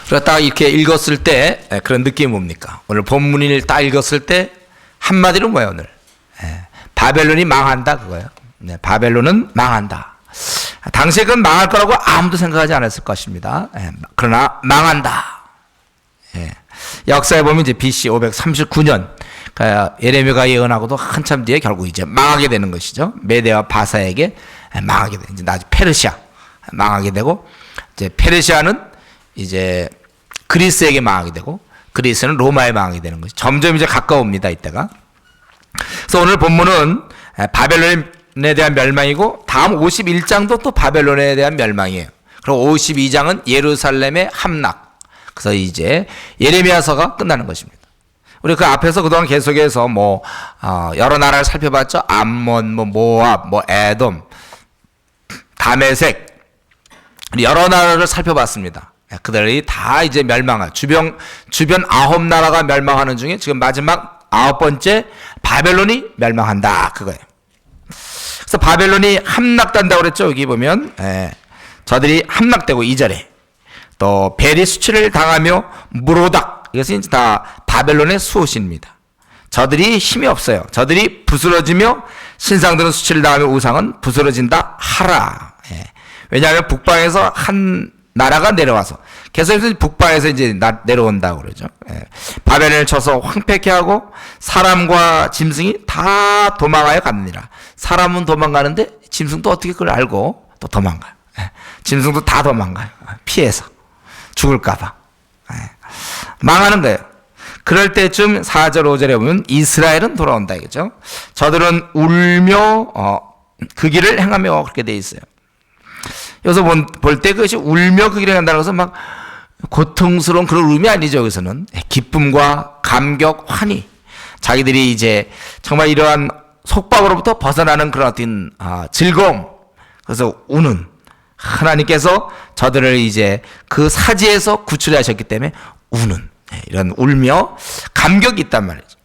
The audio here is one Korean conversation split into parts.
그러니까 딱 이렇게 읽었을 때 그런 느낌이 뭡니까? 오늘 본문을 딱 읽었을 때 한마디로 뭐예요 오늘? 바벨론이 망한다 그거예요. 네, 바벨론은 망한다. 당시에 그건 망할 거라고 아무도 생각하지 않았을 것입니다. 그러나 망한다. 역사에 보면 이제 BC 539년 예레미야가 예언하고도 한참 뒤에 결국 이제 망하게 되는 것이죠. 메대와 바사에게 망하게 돼. 이제 나중에 페르시아 망하게 되고 이제 페르시아는 이제 그리스에게 망하게 되고 그리스는 로마에 망하게 되는 것이 점점 이제 가까웁니다 이때가. 그래서 오늘 본문은 바벨론에 대한 멸망이고 다음 51장도 또 바벨론에 대한 멸망이에요. 그리고 52장은 예루살렘의 함락. 그래서 이제 예레미야서가 끝나는 것입니다. 우리 그 앞에서 그동안 계속해서 여러 나라를 살펴봤죠. 암몬, 모압, 에돔, 다메섹 여러 나라를 살펴봤습니다. 그들이 다 이제 멸망할 주변 9나라가 멸망하는 중에 지금 마지막 9번째 바벨론이 멸망한다 그거예요. 그래서 바벨론이 함락된다고 그랬죠. 여기 보면 저들이 함락되고 2절에 또 벨이 수치를 당하며 무로닥 이것은 이제 다 바벨론의 수호신입니다. 저들이 힘이 없어요. 저들이 부스러지며 신상들은 수치를 당하며 우상은 부스러진다 하라. 왜냐하면 북방에서 한 나라가 내려와서 계속해서 북방에서 이제 내려온다고 그러죠. 바벨론을 쳐서 황폐케 하고 사람과 짐승이 다 도망하여 갑니다. 사람은 도망가는데 짐승도 어떻게 그걸 알고 또 도망가요. 짐승도 다 도망가요. 피해서 죽을까봐 망하는 거예요. 그럴 때쯤 4절 5절에 보면 이스라엘은 돌아온다 이거죠. 저들은 울며 그 길을 행하며 그렇게 돼 있어요. 여기서 볼 때 그것이 울며 그 길을 행한다는 것은 막 고통스러운 그런 의미 아니죠. 여기서는 기쁨과 감격, 환희 자기들이 이제 정말 이러한 속박으로부터 벗어나는 그런 어떤 즐거움 그래서 우는 하나님께서 저들을 이제 그 사지에서 구출하셨기 때문에 우는 이런 울며 감격이 있단 말이죠.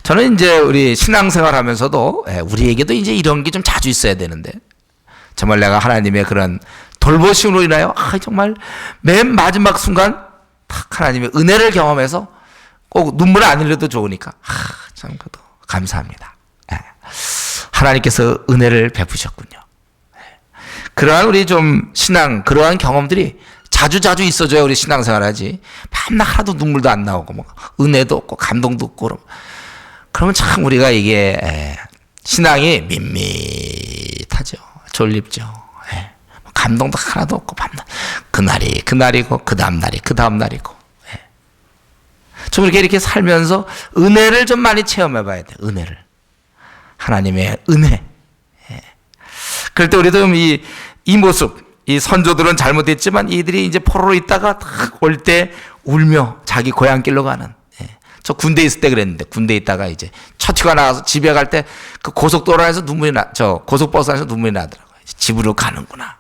저는 이제 우리 신앙생활 하면서도 우리에게도 이제 이런 게 좀 자주 있어야 되는데 정말 내가 하나님의 그런 돌보심으로 인하여 정말 맨 마지막 순간 탁 하나님의 은혜를 경험해서 꼭 눈물 안 흘려도 좋으니까 참 그것도 감사합니다. 하나님께서 은혜를 베푸셨군요. 그러한 우리 좀 신앙 그러한 경험들이 자주 있어줘야 우리 신앙생활 하지 밤낮 하나도 눈물도 안 나오고 은혜도 없고 감동도 없고 그러면 참 우리가 이게 신앙이 밋밋하죠. 졸립죠. 감동도 하나도 없고 밤낮 그날이 그날이고 그 다음날이 그 다음날이고 좀 이렇게 살면서 은혜를 좀 많이 체험해 봐야 돼요. 은혜를 하나님의 은혜. 그럴 때 우리도 이 모습 이 선조들은 잘못했지만 이들이 이제 포로로 있다가 딱 올 때 울며 자기 고향길로 가는 저 군대에 있을 때 그랬는데 군대에 있다가 이제 첫 휴가 나가서 집에 갈 때 그 고속도로 안에서 고속버스 안에서 눈물이 나더라고요. 집으로 가는구나.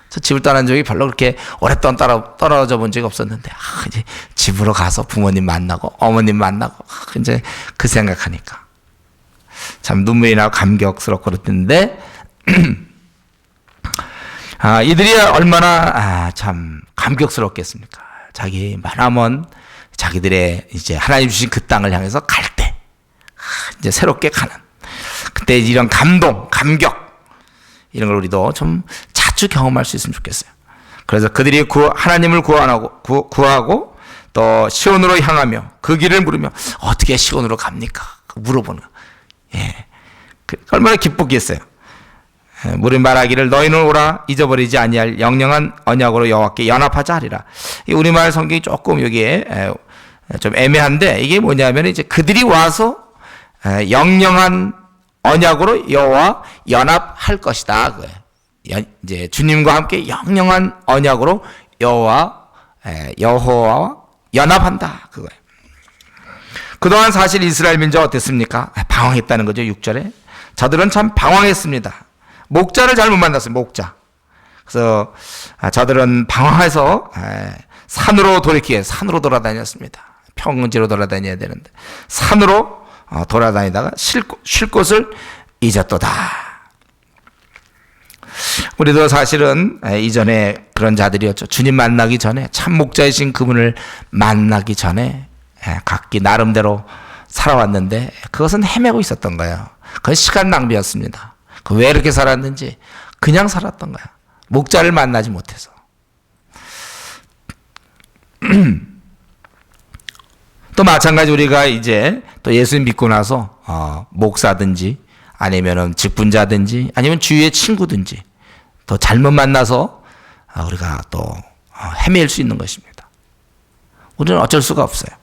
저 집을 떠난 적이 별로 그렇게 오랫동안 떨어져 본 적이 없었는데 이제 집으로 가서 부모님 만나고 어머님 만나고 이제 그 생각하니까 참 눈물이 나고 감격스럽고 그랬는데 이들이 얼마나 참 감격스럽겠습니까? 자기 만화먼 자기들의 이제 하나님 주신 그 땅을 향해서 갈 때 이제 새롭게 가는 그때 이런 감동, 감격 이런 걸 우리도 좀 자주 경험할 수 있으면 좋겠어요. 그래서 그들이 하나님을 구하고 또 시온으로 향하며 그 길을 물으며 어떻게 시온으로 갑니까? 물어보는 얼마나 기쁘겠어요. 무리 말하기를 너희는 오라 잊어버리지 아니할 영영한 언약으로 여호와께 연합하자 하리라. 이 우리말 성경이 조금 여기에 좀 애매한데 이게 뭐냐면 이제 그들이 와서 영영한 언약으로 여호와 연합할 것이다. 그거예요. 이제 주님과 함께 영영한 언약으로 여호와와 연합한다. 그거예요. 그동안 사실 이스라엘 민족 어땠습니까? 방황했다는 거죠. 6절에 저들은 참 방황했습니다. 목자를 잘못 만났어요. 목자. 그래서 저들은 방황해서 산으로 돌아다녔습니다. 평지로 돌아다녀야 되는데 산으로 돌아다니다가 쉴 곳을 잊었도다. 우리도 사실은 이전에 그런 자들이었죠. 주님 만나기 전에, 참 목자이신 그분을 만나기 전에 각기 나름대로 살아왔는데 그것은 헤매고 있었던 거예요. 그건 시간 낭비였습니다. 왜 이렇게 살았는지 그냥 살았던 거야. 목자를 만나지 못해서. 또 마찬가지 우리가 이제 또 예수님 믿고 나서 목사든지 아니면은 직분자든지 아니면 주위의 친구든지 또 잘못 만나서 우리가 또 헤매일 수 있는 것입니다. 우리는 어쩔 수가 없어요.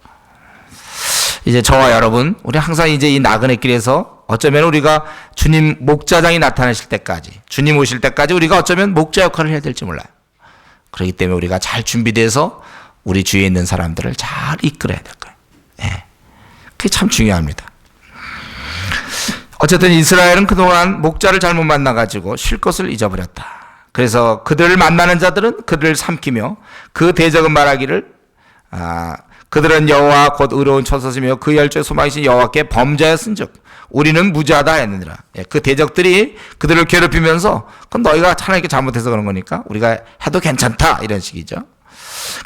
이제 저와 여러분, 우리 항상 이제 이 나그네 길에서 어쩌면 우리가 주님 목자장이 나타나실 때까지, 주님 오실 때까지 우리가 어쩌면 목자 역할을 해야 될지 몰라요. 그렇기 때문에 우리가 잘 준비돼서 우리 주위에 있는 사람들을 잘 이끌어야 될 거예요. 예. 그게 참 중요합니다. 어쨌든 이스라엘은 그동안 목자를 잘못 만나가지고 쉴 것을 잊어버렸다. 그래서 그들을 만나는 자들은 그들을 삼키며 그 대적은 말하기를 그들은 여호와 곧 의로운 처소시며 그 열조의 소망이신 여호와께 범죄하였은즉 우리는 무죄하다 했느니라. 그 대적들이 그들을 괴롭히면서 그건 너희가 하나님께 잘못해서 그런 거니까 우리가 해도 괜찮다 이런 식이죠.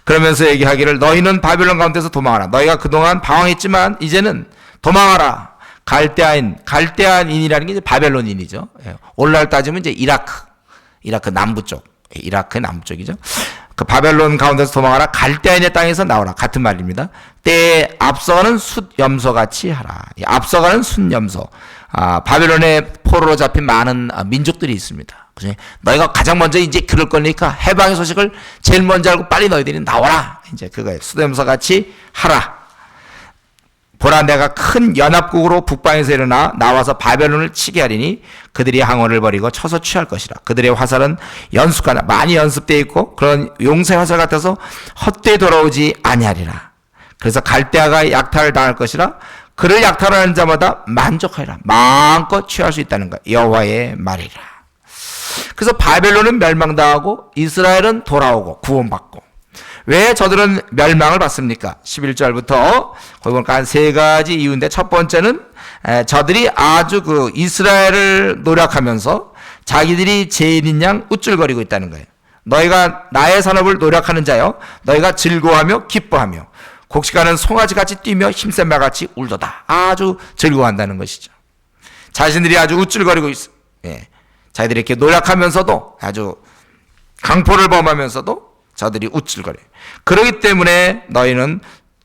그러면서 얘기하기를 너희는 바벨론 가운데서 도망하라. 너희가 그동안 방황했지만 이제는 도망하라. 갈대아인이라는 게 이제 바벨론인이죠. 오늘날 따지면 이제 이라크 남부 쪽, 이라크의 남부 쪽이죠. 그 바벨론 가운데서 도망하라. 갈대아인의 땅에서 나오라. 같은 말입니다. 때에 앞서가는 숫염소 같이 하라. 앞서가는 숫염소. 바벨론의 포로로 잡힌 많은 민족들이 있습니다. 그래서 너희가 가장 먼저 이제 그럴 거니까 해방의 소식을 제일 먼저 알고 빨리 너희들이 나와라. 이제 그거예요. 숫염소 같이 하라. 보라 내가 큰 연합국으로 북방에서 일어나 나와서 바벨론을 치게 하리니 그들이 항원을 버리고 쳐서 취할 것이라. 그들의 화살은 연습가나 많이 연습되어 있고 그런 용새 화살 같아서 헛되이 돌아오지 아니하리라. 그래서 갈대아가 약탈을 당할 것이라. 그를 약탈하는 자마다 만족하리라. 마음껏 취할 수 있다는 것. 여호와의 말이라. 그래서 바벨론은 멸망당하고 이스라엘은 돌아오고 구원받고. 왜 저들은 멸망을 받습니까? 11절부터 거기 보니까 한 세 가지 이유인데 첫 번째는 저들이 아주 그 이스라엘을 노력하면서 자기들이 제일인 양 우쭐거리고 있다는 거예요. 너희가 나의 산업을 노력하는 자여 너희가 즐거워하며 기뻐하며 곡식하는 송아지같이 뛰며 힘센 말같이 울도다. 아주 즐거워한다는 것이죠. 자신들이 아주 우쭐거리고 있어. 예. 자기들이 이렇게 노력하면서도 아주 강포를 범하면서도 저들이 우쭐거려요. 그렇기 때문에 너희는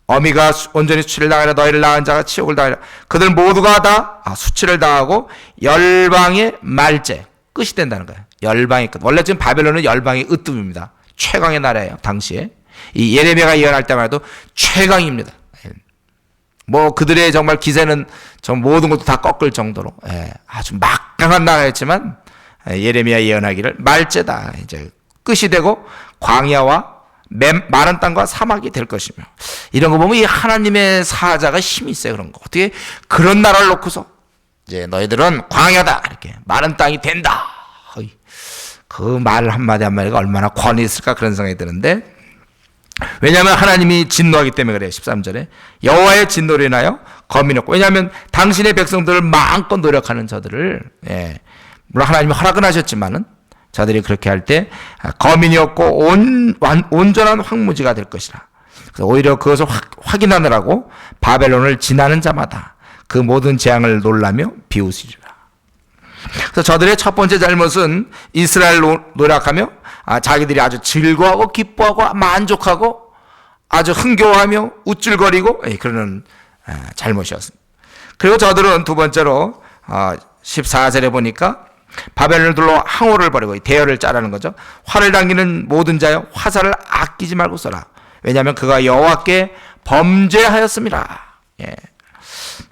어미가 온전히 수치를 당하려 너희를 낳은 자가 치욕을 당하려 그들 모두가 다 수치를 당하고 열방의 말제 끝이 된다는 거예요. 열방의 끝. 원래 지금 바벨론은 열방의 으뜸입니다. 최강의 나라예요. 당시에. 이 예레미야가 예언할 때만 해도 최강입니다. 뭐 그들의 정말 기세는 정 모든 것도 다 꺾을 정도로 아주 막강한 나라였지만 예레미야 예언하기를 말제다. 이제 끝이 되고 광야와 마른 땅과 사막이 될 것이며 이런 거 보면 이 하나님의 사자가 힘이 있어요. 그런 거 어떻게 그런 나라를 놓고서 이제 너희들은 광야다 이렇게 마른 땅이 된다. 그 말 한마디 한마디가 얼마나 권위 있을까 그런 생각이 드는데 왜냐하면 하나님이 진노하기 때문에 그래요. 13절에 여호와의 진노로 인하여 검이 없고 왜냐하면 당신의 백성들을 마음껏 노력하는 저들을 물론 하나님이 허락은 하셨지만은 자들이 그렇게 할 때 거민이 없고 온전한 황무지가 될 것이라. 그래서 오히려 그것을 확인하느라고 바벨론을 지나는 자마다 그 모든 재앙을 놀라며 비웃으리라. 그래서 저들의 첫 번째 잘못은 이스라엘 노력하며 자기들이 아주 즐거워하고 기뻐하고 만족하고 아주 흥겨워하며 우쭐거리고 그러는 잘못이었습니다. 그리고 저들은 두 번째로 14절에 보니까 바벨론을 둘러 항오를 벌이고 대열을 짜라는 거죠. 활을 당기는 모든 자여 화살을 아끼지 말고 써라. 왜냐하면 그가 여호와께 범죄하였습니다.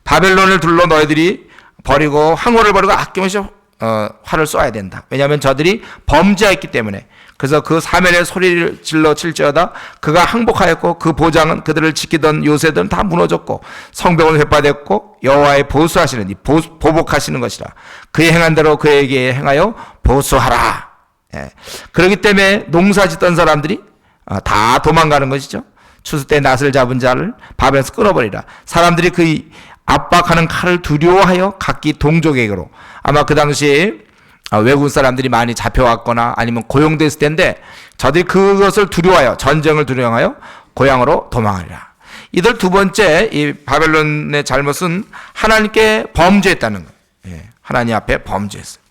바벨론을 둘러 너희들이 버리고 항오를 버리고 아낌없이 활을 쏘아야 된다. 왜냐하면 저들이 범죄했기 때문에. 그래서 그 사면의 소리를 질러 칠지어다 그가 항복하였고 그 보장은 그들을 지키던 요새들은 다 무너졌고 성벽은 회파됐고 여호와의 보수하시는 보복하시는 것이라. 그의 행한 대로 그에게 행하여 보수하라. 그렇기 때문에 농사 짓던 사람들이 다 도망가는 것이죠. 추수 때 낫을 잡은 자를 바벨에서 끊어버리라. 사람들이 그 압박하는 칼을 두려워하여 각기 동족에게로 아마 그 당시에 외국 사람들이 많이 잡혀왔거나 아니면 고용됐을 텐데 저들이 그것을 두려워하여 전쟁을 두려워하여 고향으로 도망하리라. 이들 두 번째 이 바벨론의 잘못은 하나님께 범죄했다는 거예요. 하나님 앞에 범죄했어요.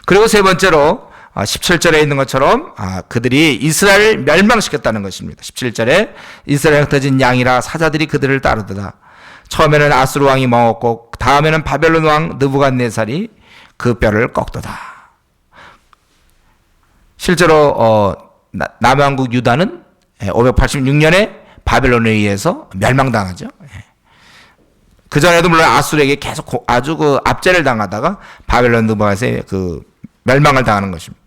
그리고 세 번째로 17절에 있는 것처럼 그들이 이스라엘을 멸망시켰다는 것입니다. 17절에 이스라엘 흩어진 양이라 사자들이 그들을 따르더라. 처음에는 아수르 왕이 먹었고 다음에는 바벨론 왕 느부갓네살이 그 뼈를 꺾도다. 실제로 남왕국 유다는 586년에 바벨론에 의해서 멸망당하죠. 그 전에도 물론 아수르에게 계속 아주 그 압제를 당하다가 바벨론 느부갓네살의 그 멸망을 당하는 것입니다.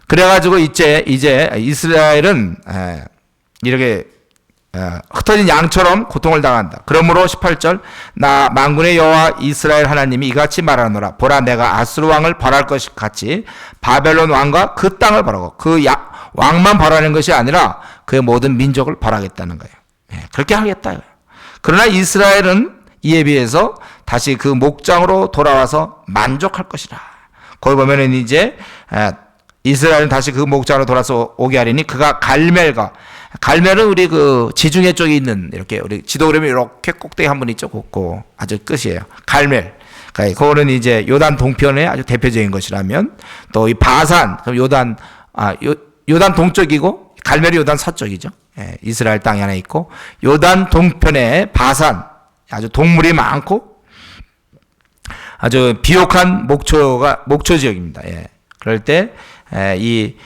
그래가지고 이제 이스라엘은 이렇게 흩어진 양처럼 고통을 당한다. 그러므로 18절 나 만군의 여호와 이스라엘 하나님이 이같이 말하노라. 보라 내가 아수르 왕을 벌할 것 같이 바벨론 왕과 그 땅을 벌하고 그 왕만 벌하는 것이 아니라 그의 모든 민족을 벌하겠다는 거예요. 그렇게 하겠다. 그러나 이스라엘은 이에 비해서 다시 그 목장으로 돌아와서 만족할 것이라. 거기 보면은 이제 이스라엘은 다시 그 목장으로 돌아서 오게 하리니 그가 갈멜은 우리 그 지중해 쪽에 있는 이렇게 우리 지도 그러면 이렇게 꼭대기 한 번 있죠. 곱고 아주 끝이에요. 갈멜. 그거는 이제 요단 동편의 아주 대표적인 것이라면 또 이 바산 요단 동쪽이고 갈멜이 요단 서쪽이죠. 이스라엘 땅이 하나 있고 요단 동편의 바산 아주 동물이 많고 아주 비옥한 목초 지역입니다. 그럴 때 이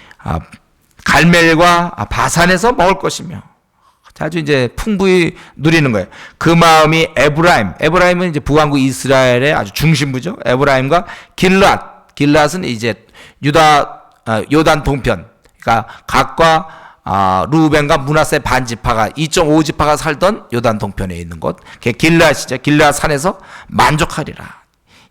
갈멜과 바산에서 먹을 것이며 아주 이제 풍부히 누리는 거예요. 그 마음이 에브라임은 이제 부왕국 이스라엘의 아주 중심부죠. 에브라임과 길앗은 이제 요단 동편, 그러니까 각과 루벤과 므낫세 반지파가 2.5지파가 살던 요단 동편에 있는 곳, 길앗이죠. 길앗 산에서 만족하리라.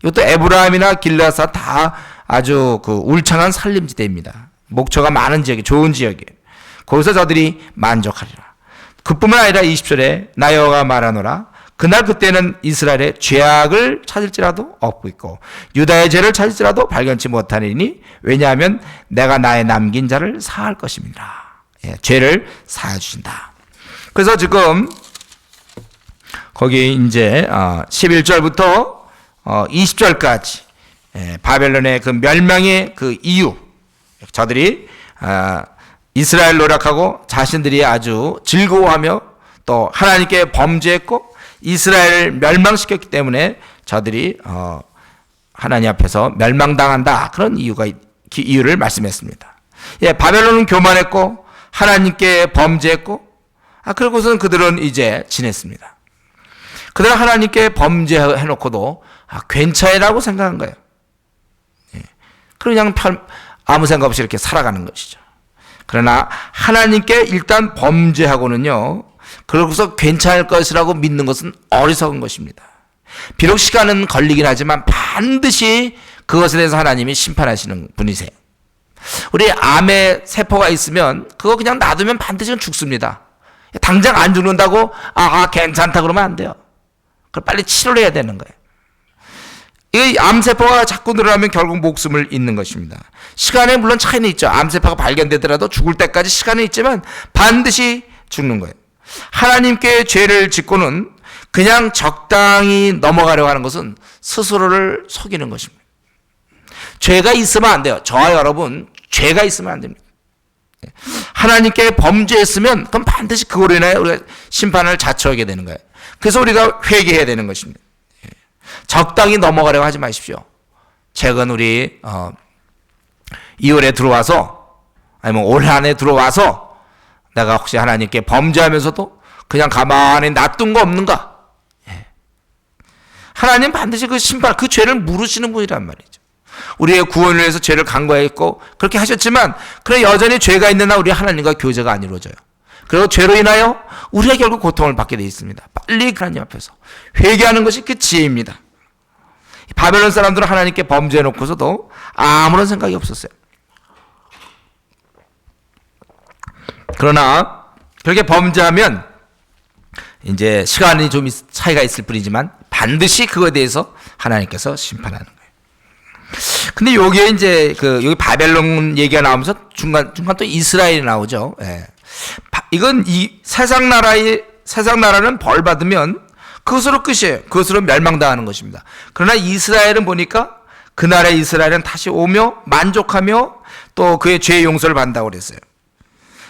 이것도 에브라임이나 길앗은 다 아주 그 울창한 산림지대입니다. 목초가 많은 지역이 좋은 지역이에요. 거기서 저들이 만족하리라. 그뿐만 아니라 20절에 나 여호와가 말하노라. 그날 그때는 이스라엘의 죄악을 찾을지라도 없고 있고 유다의 죄를 찾을지라도 발견치 못하리니 왜냐하면 내가 나의 남긴 자를 사할 것입니다. 죄를 사해 주신다. 그래서 지금 거기 이제 11절부터 20절까지 바벨론의 그 멸망의 그 이유, 저들이 이스라엘 노력하고 자신들이 아주 즐거워하며 또 하나님께 범죄했고 이스라엘을 멸망시켰기 때문에 저들이 하나님 앞에서 멸망당한다. 그런 이유를 말씀했습니다. 바벨론은 교만했고 하나님께 범죄했고 그러고서는 그들은 이제 지냈습니다. 그들은 하나님께 범죄해놓고도 괜찮으라고 생각한 거예요. 그냥 아무 생각 없이 이렇게 살아가는 것이죠. 그러나 하나님께 일단 범죄하고는요, 그러고서 괜찮을 것이라고 믿는 것은 어리석은 것입니다. 비록 시간은 걸리긴 하지만 반드시 그것에 대해서 하나님이 심판하시는 분이세요. 우리 암에 세포가 있으면 그거 그냥 놔두면 반드시 죽습니다. 당장 안 죽는다고 괜찮다 그러면 안 돼요. 그걸 빨리 치료를 해야 되는 거예요. 이 암세포가 자꾸 늘어나면 결국 목숨을 잃는 것입니다. 시간에 물론 차이는 있죠. 암세포가 발견되더라도 죽을 때까지 시간은 있지만 반드시 죽는 거예요. 하나님께 죄를 짓고는 그냥 적당히 넘어가려고 하는 것은 스스로를 속이는 것입니다. 죄가 있으면 안 돼요. 저와 여러분 죄가 있으면 안 됩니다. 하나님께 범죄했으면 그럼 반드시 그거로 인하여 우리가 심판을 자초하게 되는 거예요. 그래서 우리가 회개해야 되는 것입니다. 적당히 넘어가려고 하지 마십시오. 최근 우리 2월에 들어와서 아니면 올 한해 들어와서 내가 혹시 하나님께 범죄하면서도 그냥 가만히 놔둔 거 없는가? 하나님 반드시 그 심판, 그 죄를 물으시는 분이란 말이죠. 우리의 구원을 위해서 죄를 간과했고 그렇게 하셨지만 그래 여전히 죄가 있는 한 우리 하나님과 교제가 안 이루어져요. 그리고 죄로 인하여 우리가 결국 고통을 받게 되어 있습니다. 빨리 하나님 앞에서 회개하는 것이 그 지혜입니다. 바벨론 사람들은 하나님께 범죄해 놓고서도 아무런 생각이 없었어요. 그러나 그렇게 범죄하면 이제 시간이 좀 차이가 있을 뿐이지만 반드시 그거에 대해서 하나님께서 심판하는 거예요. 근데 요게 이제 여기 바벨론 얘기가 나오면서 중간 또 이스라엘이 나오죠. 예. 이건 이 세상 나라는 벌 받으면 그것으로 끝이에요. 그것으로 멸망당하는 것입니다. 그러나 이스라엘은 보니까 그 나라의 이스라엘은 다시 오며 만족하며 또 그의 죄의 용서를 받는다고 그랬어요.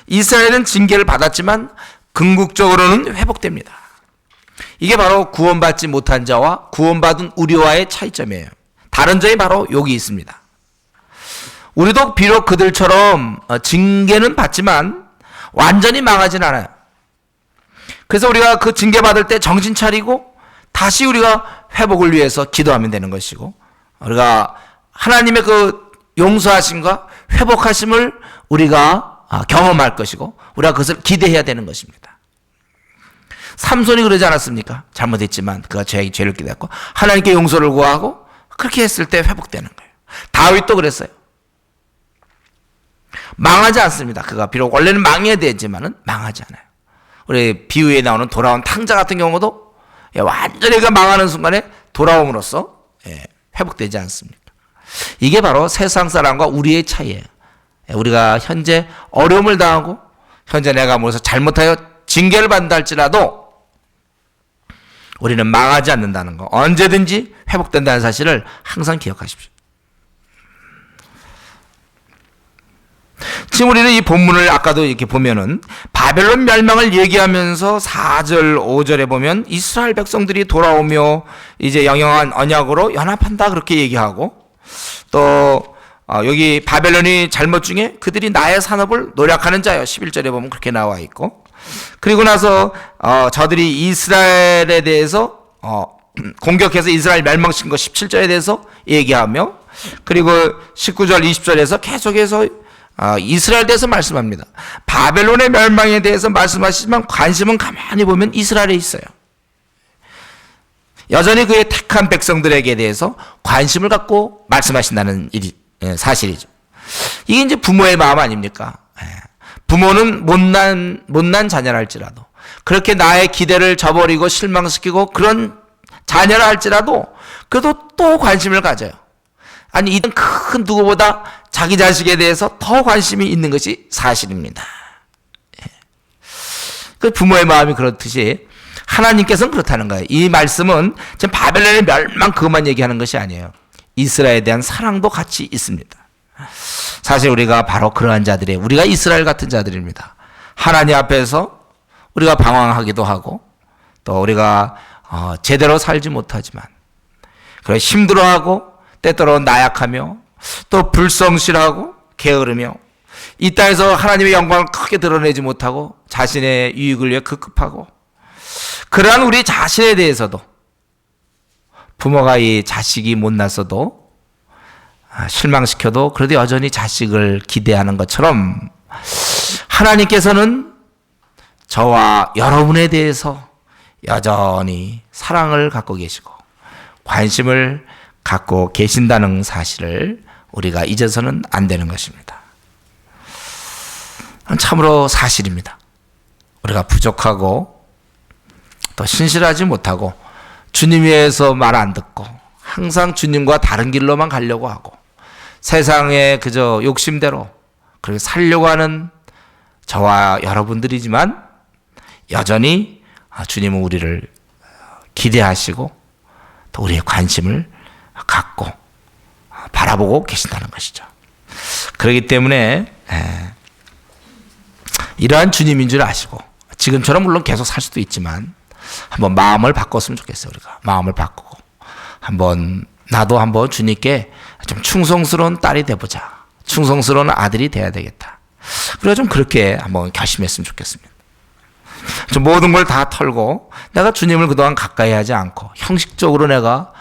이스라엘은 징계를 받았지만 궁극적으로는 회복됩니다. 이게 바로 구원받지 못한 자와 구원받은 우리와의 차이점이에요. 다른 점이 바로 여기 있습니다. 우리도 비록 그들처럼 징계는 받지만 완전히 망하진 않아요. 그래서 우리가 그 징계받을 때 정신 차리고 다시 우리가 회복을 위해서 기도하면 되는 것이고, 우리가 하나님의 그 용서하심과 회복하심을 우리가 경험할 것이고, 우리가 그것을 기대해야 되는 것입니다. 삼손이 그러지 않았습니까? 잘못했지만 그가 죄를 깨닫고 하나님께 용서를 구하고 그렇게 했을 때 회복되는 거예요. 다윗도 그랬어요. 망하지 않습니다. 그가 비록 원래는 망해야 되지만은 망하지 않아요. 우리 비유에 나오는 돌아온 탕자 같은 경우도 완전히 그 망하는 순간에 돌아옴으로써 회복되지 않습니까? 이게 바로 세상 사람과 우리의 차이예요. 우리가 현재 어려움을 당하고 현재 내가 무엇을 잘못하여 징계를 받는다 할지라도 우리는 망하지 않는다는 거, 언제든지 회복된다는 사실을 항상 기억하십시오. 지금 우리는 이 본문을 아까도 이렇게 보면은 바벨론 멸망을 얘기하면서 4절, 5절에 보면 이스라엘 백성들이 돌아오며 이제 영영한 언약으로 연합한다 그렇게 얘기하고, 또 여기 바벨론이 잘못 중에 그들이 나의 산업을 노력하는 자요 11절에 보면 그렇게 나와 있고, 그리고 나서 저들이 이스라엘에 대해서 공격해서 이스라엘 멸망시킨 거 17절에 대해서 얘기하며, 그리고 19절 20절에서 계속해서 이스라엘에 대해서 말씀합니다. 바벨론의 멸망에 대해서 말씀하시지만 관심은 가만히 보면 이스라엘에 있어요. 여전히 그의 택한 백성들에게 대해서 관심을 갖고 말씀하신다는 사실이죠. 이게 이제 부모의 마음 아닙니까? 부모는 못난 자녀라 할지라도, 그렇게 나의 기대를 저버리고 실망시키고 그런 자녀라 할지라도 그래도 또 관심을 가져요. 아니, 이런 큰 누구보다 자기 자식에 대해서 더 관심이 있는 것이 사실입니다. 그 부모의 마음이 그렇듯이 하나님께서는 그렇다는 거예요. 이 말씀은 지금 바벨론의 멸망 그것만 얘기하는 것이 아니에요. 이스라엘에 대한 사랑도 같이 있습니다. 사실 우리가 바로 그러한 자들이에요. 우리가 이스라엘 같은 자들입니다. 하나님 앞에서 우리가 방황하기도 하고, 또 우리가 제대로 살지 못하지만 그래 힘들어하고 때때로 나약하며 또 불성실하고 게으르며 이 땅에서 하나님의 영광을 크게 드러내지 못하고 자신의 유익을 위해 급급하고, 그러한 우리 자신에 대해서도 부모가 이 자식이 못났어도 실망시켜도 그래도 여전히 자식을 기대하는 것처럼 하나님께서는 저와 여러분에 대해서 여전히 사랑을 갖고 계시고 관심을 갖고 계신다는 사실을 우리가 잊어서는 안 되는 것입니다. 참으로 사실입니다. 우리가 부족하고 또 신실하지 못하고 주님 위해서 말 안 듣고 항상 주님과 다른 길로만 가려고 하고 세상에 그저 욕심대로 그렇게 살려고 하는 저와 여러분들이지만 여전히 주님은 우리를 기대하시고 또 우리의 관심을 갖고 바라보고 계신다는 것이죠. 그렇기 때문에 이러한 주님인 줄 아시고 지금처럼 물론 계속 살 수도 있지만 한번 마음을 바꿨으면 좋겠어요. 우리가 마음을 바꾸고 나도 한번 주님께 좀 충성스러운 딸이 돼보자, 충성스러운 아들이 돼야 되겠다. 우리가 좀 그렇게 한번 결심했으면 좋겠습니다. 좀 모든 걸 다 털고 내가 주님을 그동안 가까이 하지 않고 형식적으로 내가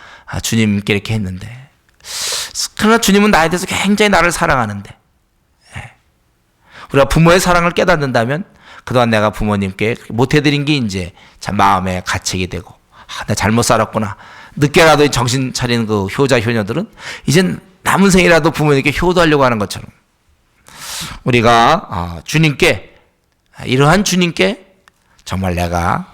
주님께 이렇게 했는데, 그러나 주님은 나에 대해서 굉장히 나를 사랑하는데, 우리가 부모의 사랑을 깨닫는다면 그동안 내가 부모님께 못해드린 게 이제 참 마음에 가책이 되고, 내가 잘못 살았구나. 늦게라도 정신 차리는 그 효자 효녀들은 이젠 남은 생이라도 부모님께 효도하려고 하는 것처럼 우리가 주님께, 이러한 주님께 정말 내가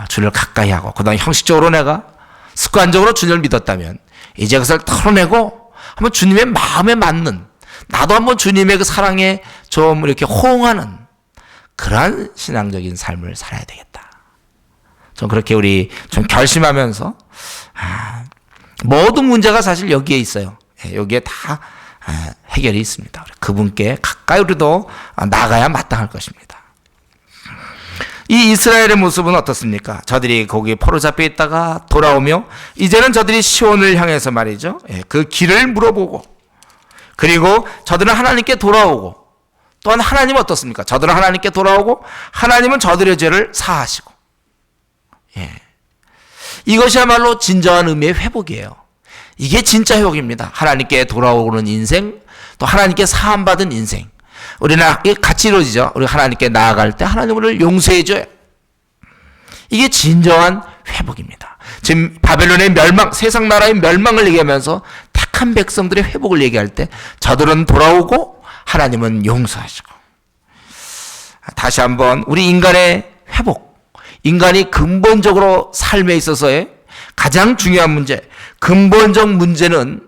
주님을 가까이 하고 그동안 형식적으로 내가 습관적으로 주님을 믿었다면 이제 그것을 털어내고 한번 주님의 마음에 맞는, 나도 한번 주님의 그 사랑에 좀 이렇게 호응하는 그러한 신앙적인 삶을 살아야 되겠다. 좀 그렇게 우리 좀 결심하면서, 모든 문제가 사실 여기에 있어요. 여기에 다 해결이 있습니다. 그분께 가까이 우리도 나가야 마땅할 것입니다. 이 이스라엘의 모습은 어떻습니까? 저들이 거기 포로 잡혀 있다가 돌아오며 이제는 저들이 시온을 향해서 말이죠. 그 길을 물어보고, 그리고 저들은 하나님께 돌아오고, 또한 하나님 어떻습니까? 저들은 하나님께 돌아오고 하나님은 저들의 죄를 사하시고. 이것이야말로 진정한 의미의 회복이에요. 이게 진짜 회복입니다. 하나님께 돌아오는 인생, 또 하나님께 사함받은 인생. 우리는 같이 이루어지죠. 우리 하나님께 나아갈 때 하나님 우리를 용서해줘요. 이게 진정한 회복입니다. 지금 바벨론의 멸망, 세상 나라의 멸망을 얘기하면서 택한 백성들의 회복을 얘기할 때 저들은 돌아오고 하나님은 용서하시고. 다시 한번 우리 인간의 회복, 인간이 근본적으로 삶에 있어서의 가장 중요한 문제, 근본적 문제는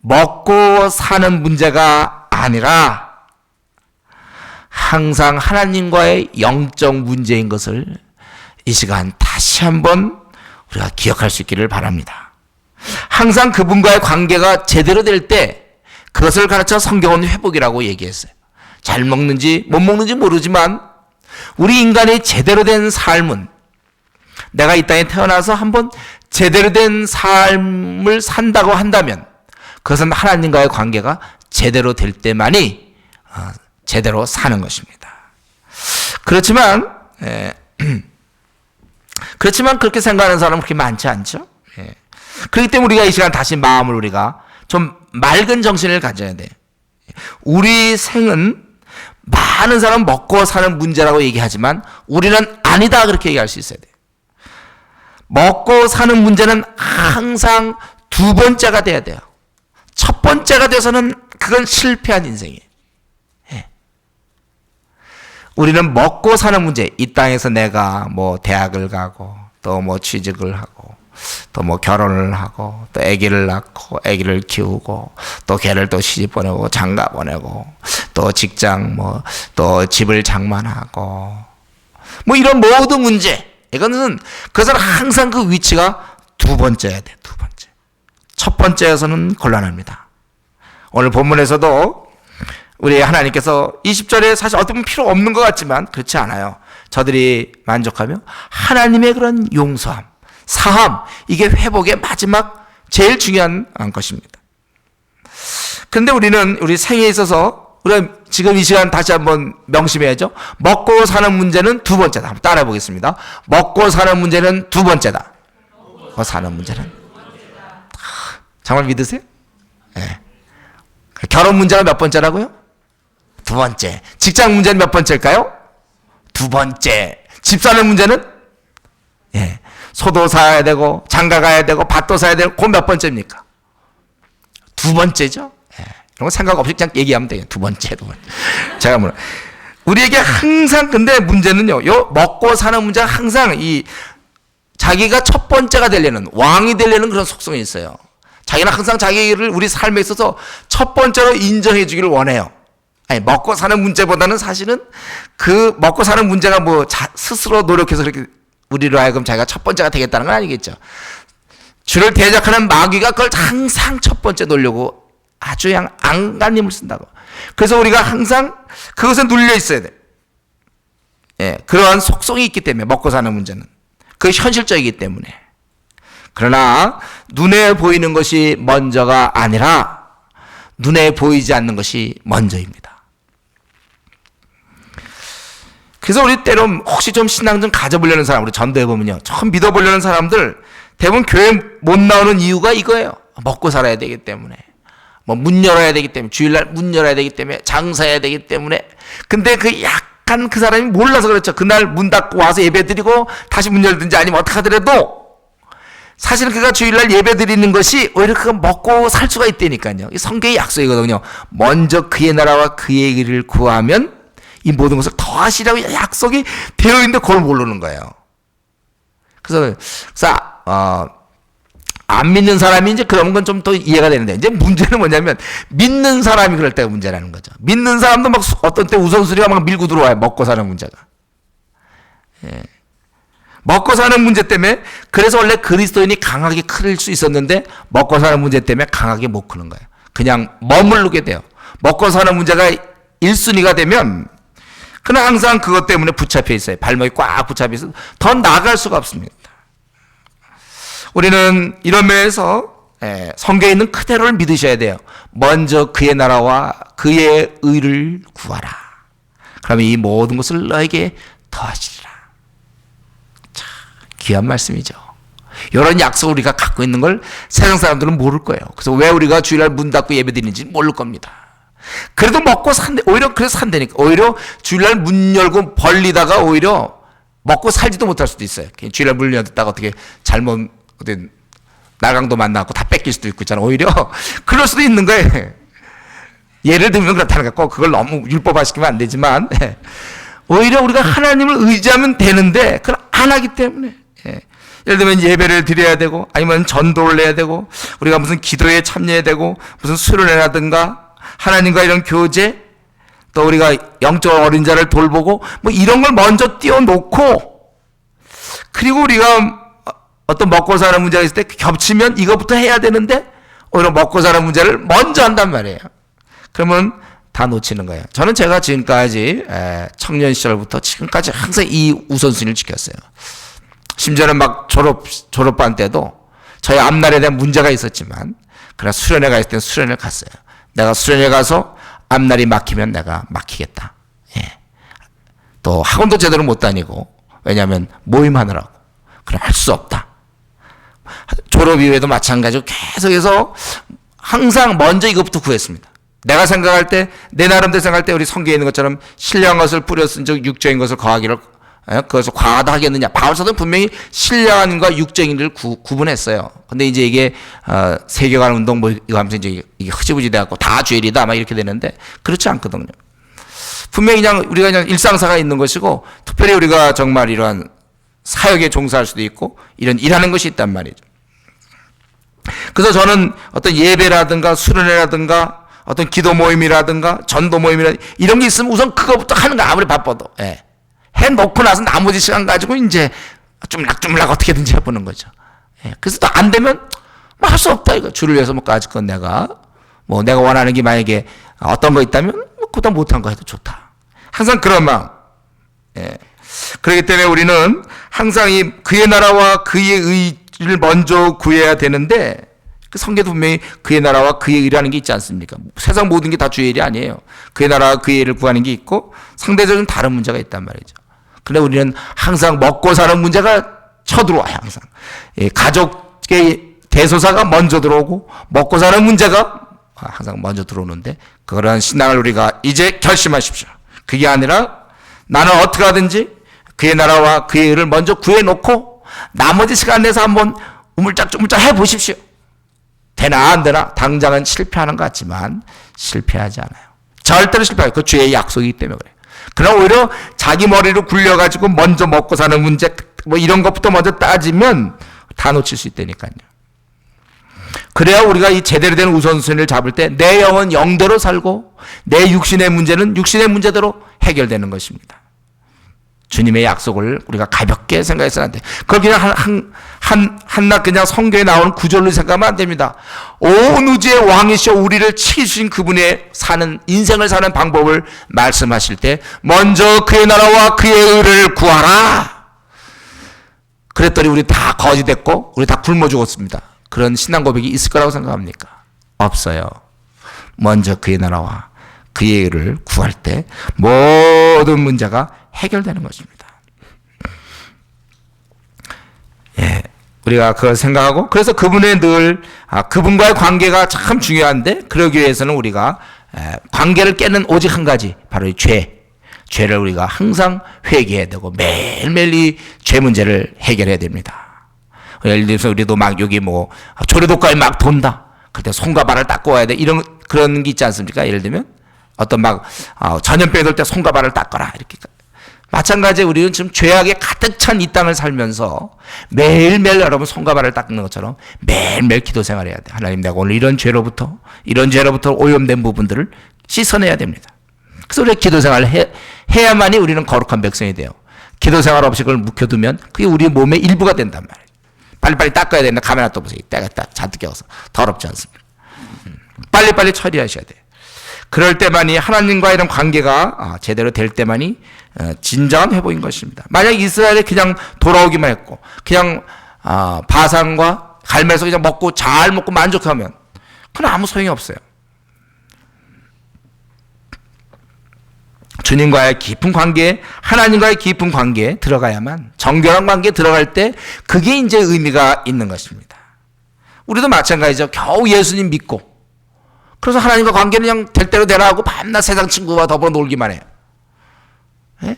먹고 사는 문제가 아니라 항상 하나님과의 영적 문제인 것을 이 시간 다시 한번 우리가 기억할 수 있기를 바랍니다. 항상 그분과의 관계가 제대로 될 때 그것을 가르쳐 성경은 회복이라고 얘기했어요. 잘 먹는지 못 먹는지 모르지만 우리 인간의 제대로 된 삶은, 내가 이 땅에 태어나서 한번 제대로 된 삶을 산다고 한다면 그것은 하나님과의 관계가 제대로 될 때만이 제대로 사는 것입니다. 그렇지만 그렇게 생각하는 사람은 그렇게 많지 않죠. 그렇기 때문에 우리가 이 시간 다시 마음을 우리가 좀 맑은 정신을 가져야 돼. 우리 생은 많은 사람 먹고 사는 문제라고 얘기하지만 우리는 아니다, 그렇게 얘기할 수 있어야 돼. 먹고 사는 문제는 항상 두 번째가 돼야 돼요. 첫 번째가 돼서는 그건 실패한 인생이에요. 우리는 먹고 사는 문제, 이 땅에서 내가 뭐 대학을 가고 또 뭐 취직을 하고 또 뭐 결혼을 하고 또 아기를 낳고 아기를 키우고 또 걔를 또 시집 보내고 장가 보내고 또 직장 뭐 또 집을 장만하고 뭐 이런 모든 문제, 그것은 항상 그 위치가 두 번째야 돼. 두 번째. 첫 번째에서는 곤란합니다. 오늘 본문에서도 우리 하나님께서 20절에 사실 어떻게 보면 필요 없는 것 같지만 그렇지 않아요. 저들이 만족하며 하나님의 그런 용서함, 사함, 이게 회복의 마지막 제일 중요한 것입니다. 그런데 우리는 우리 생에 있어서 우리가 지금 이 시간 다시 한번 명심해야죠. 먹고 사는 문제는 두 번째다. 한번 따라해 보겠습니다. 먹고 사는 문제는 두 번째다. 먹고 사는 문제는 정말 믿으세요? 네. 결혼 문제가 몇 번째라고요? 두 번째. 직장 문제는 몇 번째일까요? 두 번째. 집 사는 문제는? 예. 소도 사야 되고, 장가 가야 되고, 밭도 사야 되고, 그건 몇 번째입니까? 두 번째죠? 예. 이런 거 생각 없이 그냥 얘기하면 돼요. 두 번째. 제가 뭐, 우리에게 항상, 근데 문제는요, 요 먹고 사는 문제가 항상 자기가 첫 번째가 되려는, 왕이 되려는 그런 속성이 있어요. 자기는 항상 자기를 우리 삶에 있어서 첫 번째로 인정해 주기를 원해요. 아니, 먹고 사는 문제보다는 사실은 그 먹고 사는 문제가 뭐 스스로 노력해서 그렇게 우리로 하여금 자기가 첫 번째가 되겠다는 건 아니겠죠. 주를 대적하는 마귀가 그걸 항상 첫 번째 놓으려고 아주 그냥 안간힘을 쓴다고. 그래서 우리가 항상 그것에 눌려 있어야 돼. 예, 그러한 속성이 있기 때문에 먹고 사는 문제는. 그게 현실적이기 때문에. 그러나 눈에 보이는 것이 먼저가 아니라 눈에 보이지 않는 것이 먼저입니다. 그래서 우리 때로 혹시 좀 신앙 좀 가져보려는 사람, 우리 전도해 보면요, 처음 믿어보려는 사람들 대부분 교회 못 나오는 이유가 이거예요. 먹고 살아야 되기 때문에, 뭐 문 열어야 되기 때문에, 주일날 문 열어야 되기 때문에, 장사해야 되기 때문에. 근데 그 약간 그 사람이 몰라서 그렇죠. 그날 문 닫고 와서 예배드리고 다시 문 열든지 아니면 어떻게 하더라도 사실은 그가 주일날 예배드리는 것이 오히려 그가 먹고 살 수가 있다니까요. 이 성경의 약속이거든요. 먼저 그의 나라와 그의 일을 구하면 이 모든 것을 더하시라고 약속이 되어 있는데 그걸 모르는 거예요. 그래서 안 믿는 사람이 이제 그런 건 좀 더 이해가 되는데, 이제 문제는 뭐냐면 믿는 사람이 그럴 때가 문제라는 거죠. 믿는 사람도 막 어떤 때 우선순위가 막 밀고 들어와요. 먹고 사는 문제가. 예. 먹고 사는 문제 때문에, 그래서 원래 그리스도인이 강하게 클 수 있었는데 먹고 사는 문제 때문에 강하게 못 크는 거예요. 그냥 머무르게 돼요. 먹고 사는 문제가 1순위가 되면 그냥 항상 그것 때문에 붙잡혀 있어요. 발목이 꽉 붙잡혀 있어서 더 나아갈 수가 없습니다. 우리는 이런 면에서 성경에 있는 그대로를 믿으셔야 돼요. 먼저 그의 나라와 그의 의를 구하라. 그러면 이 모든 것을 너에게 더하시리라. 참 귀한 말씀이죠. 이런 약속을 우리가 갖고 있는 걸 세상 사람들은 모를 거예요. 그래서 왜 우리가 주일날 문 닫고 예배드리는지 모를 겁니다. 그래도 먹고 산대, 오히려 그래서 산다니까. 오히려 주일날 문 열고 벌리다가 오히려 먹고 살지도 못할 수도 있어요. 주일날 문 열었다가 어떻게 잘못 어디 날강도 만나고 다 뺏길 수도 있고 있잖아. 오히려 그럴 수도 있는 거예요. 예를 들면 그렇다는 거. 꼭 그걸 너무 율법화시키면 안 되지만 오히려 우리가 하나님을 의지하면 되는데 그걸 안 하기 때문에, 예를 들면 예배를 드려야 되고 아니면 전도를 해야 되고 우리가 무슨 기도에 참여해야 되고 무슨 수련회라든가 하나님과 이런 교제, 또 우리가 영적 어린 자를 돌보고 뭐 이런 걸 먼저 띄워놓고, 그리고 우리가 어떤 먹고 사는 문제가 있을 때 겹치면 이것부터 해야 되는데 오히려 먹고 사는 문제를 먼저 한단 말이에요. 그러면 다 놓치는 거예요. 저는 제가 지금까지 청년 시절부터 지금까지 항상 이 우선순위를 지켰어요. 심지어는 막 졸업반 때도 저희 앞날에 대한 문제가 있었지만 그러나 수련회 가 있을 때는 수련회를 갔어요. 내가 수련회 가서 앞날이 막히면 내가 막히겠다. 또 학원도 제대로 못 다니고, 왜냐하면 모임하느라고. 그럼 할 수 없다. 졸업 이후에도 마찬가지로 계속해서 항상 먼저 이것부터 구했습니다. 내가 생각할 때, 내 나름대로 생각할 때 우리 성경에 있는 것처럼 신령한 것을 뿌렸은 즉 육적인 것을 거하기를 그것을 과하다 하겠느냐. 바울사도 분명히 신령한 것과 육적인을 구분했어요. 근데 이제 이게 세계관 운동 뭐 이거 하면서 이제 이게 흐지부지 돼갖고 다 죄일이다 막 이렇게 되는데 그렇지 않거든요. 분명히 그냥 우리가 그냥 일상사가 있는 것이고, 특별히 우리가 정말 이러한 사역에 종사할 수도 있고 이런 일하는 것이 있단 말이죠. 그래서 저는 어떤 예배라든가 수련회라든가 어떤 기도 모임이라든가 전도 모임이라든가 이런 게 있으면 우선 그거부터 하는 거야. 아무리 바빠도. 해놓고 나서 나머지 시간 가지고 이제 쫌락쫌락 어떻게든지 해보는 거죠. 그래서 또 안 되면 뭐 할 수 없다 이거. 주를 위해서 뭐 까짓 건 내가 원하는 게 만약에 어떤 거 있다면 뭐 그보다 못한 거 해도 좋다. 항상 그런 마음. 그렇기 때문에 우리는 항상 그의 나라와 그의 의를 먼저 구해야 되는데, 그 성경도 분명히 그의 나라와 그의 의라는 게 있지 않습니까? 세상 모든 게 다 주의 일이 아니에요. 그의 나라와 그의 의를 구하는 게 있고 상대적인 다른 문제가 있단 말이죠. 그런데 우리는 항상 먹고 사는 문제가 쳐들어와요. 항상 가족의 대소사가 먼저 들어오고 먹고 사는 문제가 항상 먼저 들어오는데, 그런 신앙을 우리가 이제 결심하십시오. 그게 아니라 나는 어떻게 하든지 그의 나라와 그의 의를 먼저 구해놓고 나머지 시간 내서 한번 우물짝주물짝 해보십시오. 되나 안 되나? 당장은 실패하는 것 같지만 실패하지 않아요. 절대로 실패해요. 그 주의 약속이기 때문에 그래요. 그러나 오히려 자기 머리로 굴려가지고 먼저 먹고 사는 문제 뭐 이런 것부터 먼저 따지면 다 놓칠 수 있다니까요. 그래야 우리가 이 제대로 된 우선순위를 잡을 때 내 영은 영대로 살고 내 육신의 문제는 육신의 문제대로 해결되는 것입니다. 주님의 약속을 우리가 가볍게 생각해서는 안 돼. 그걸 그냥 한낱 그냥 성경에 나오는 구절로 생각하면 안 됩니다. 온 우주의 왕이시여 우리를 치신 그분의 사는 인생을 사는 방법을 말씀하실 때 먼저 그의 나라와 그의 의를 구하라. 그랬더니 우리 다 거지됐고 우리 다 굶어 죽었습니다. 그런 신앙 고백이 있을 거라고 생각합니까? 없어요. 먼저 그의 나라와 그의 의를 구할 때 모든 문제가 해결되는 것입니다. 우리가 그걸 생각하고, 그래서 그분의 그분과의 관계가 참 중요한데, 그러기 위해서는 우리가 관계를 깨는 오직 한 가지, 바로 이 죄를 우리가 항상 회개해야 되고 매일매일 이 죄 문제를 해결해야 됩니다. 예를 들어서 우리도 막 여기 뭐 조류독감이 막 돈다. 그때 손과 발을 닦고 와야 돼. 그런 게 있지 않습니까? 예를 들면 어떤 막 전염병이 돌 때 손과 발을 닦아라 이렇게 마찬가지로 우리는 지금 죄악에 가득 찬 이 땅을 살면서 매일매일 여러분 손과 발을 닦는 것처럼 매일매일 기도 생활해야 돼. 하나님, 내가 오늘 이런 죄로부터 오염된 부분들을 씻어내야 됩니다. 그래서 우리가 기도 생활을 해야만이 우리는 거룩한 백성이 돼요. 기도 생활 없이 그걸 묵혀두면 그게 우리 몸의 일부가 된단 말이에요. 빨리빨리 닦아야 된다. 카메라 또 보세요. 때가 잔뜩 껴서 더럽지 않습니다. 빨리빨리 처리하셔야 돼요. 그럴 때만이 하나님과 이런 관계가 제대로 될 때만이 진정한 회복인 것입니다. 만약 이스라엘이 그냥 돌아오기만 했고 그냥 바산과 갈멜에서 그냥 잘 먹고 만족하면 그건 아무 소용이 없어요. 주님과의 깊은 관계, 하나님과의 깊은 관계에 들어가야만, 정결한 관계에 들어갈 때 그게 이제 의미가 있는 것입니다. 우리도 마찬가지죠. 겨우 예수님 믿고 그래서 하나님과 관계는 그냥 될 대로 되라 하고 밤낮 세상 친구와 더불어 놀기만 해요. 예?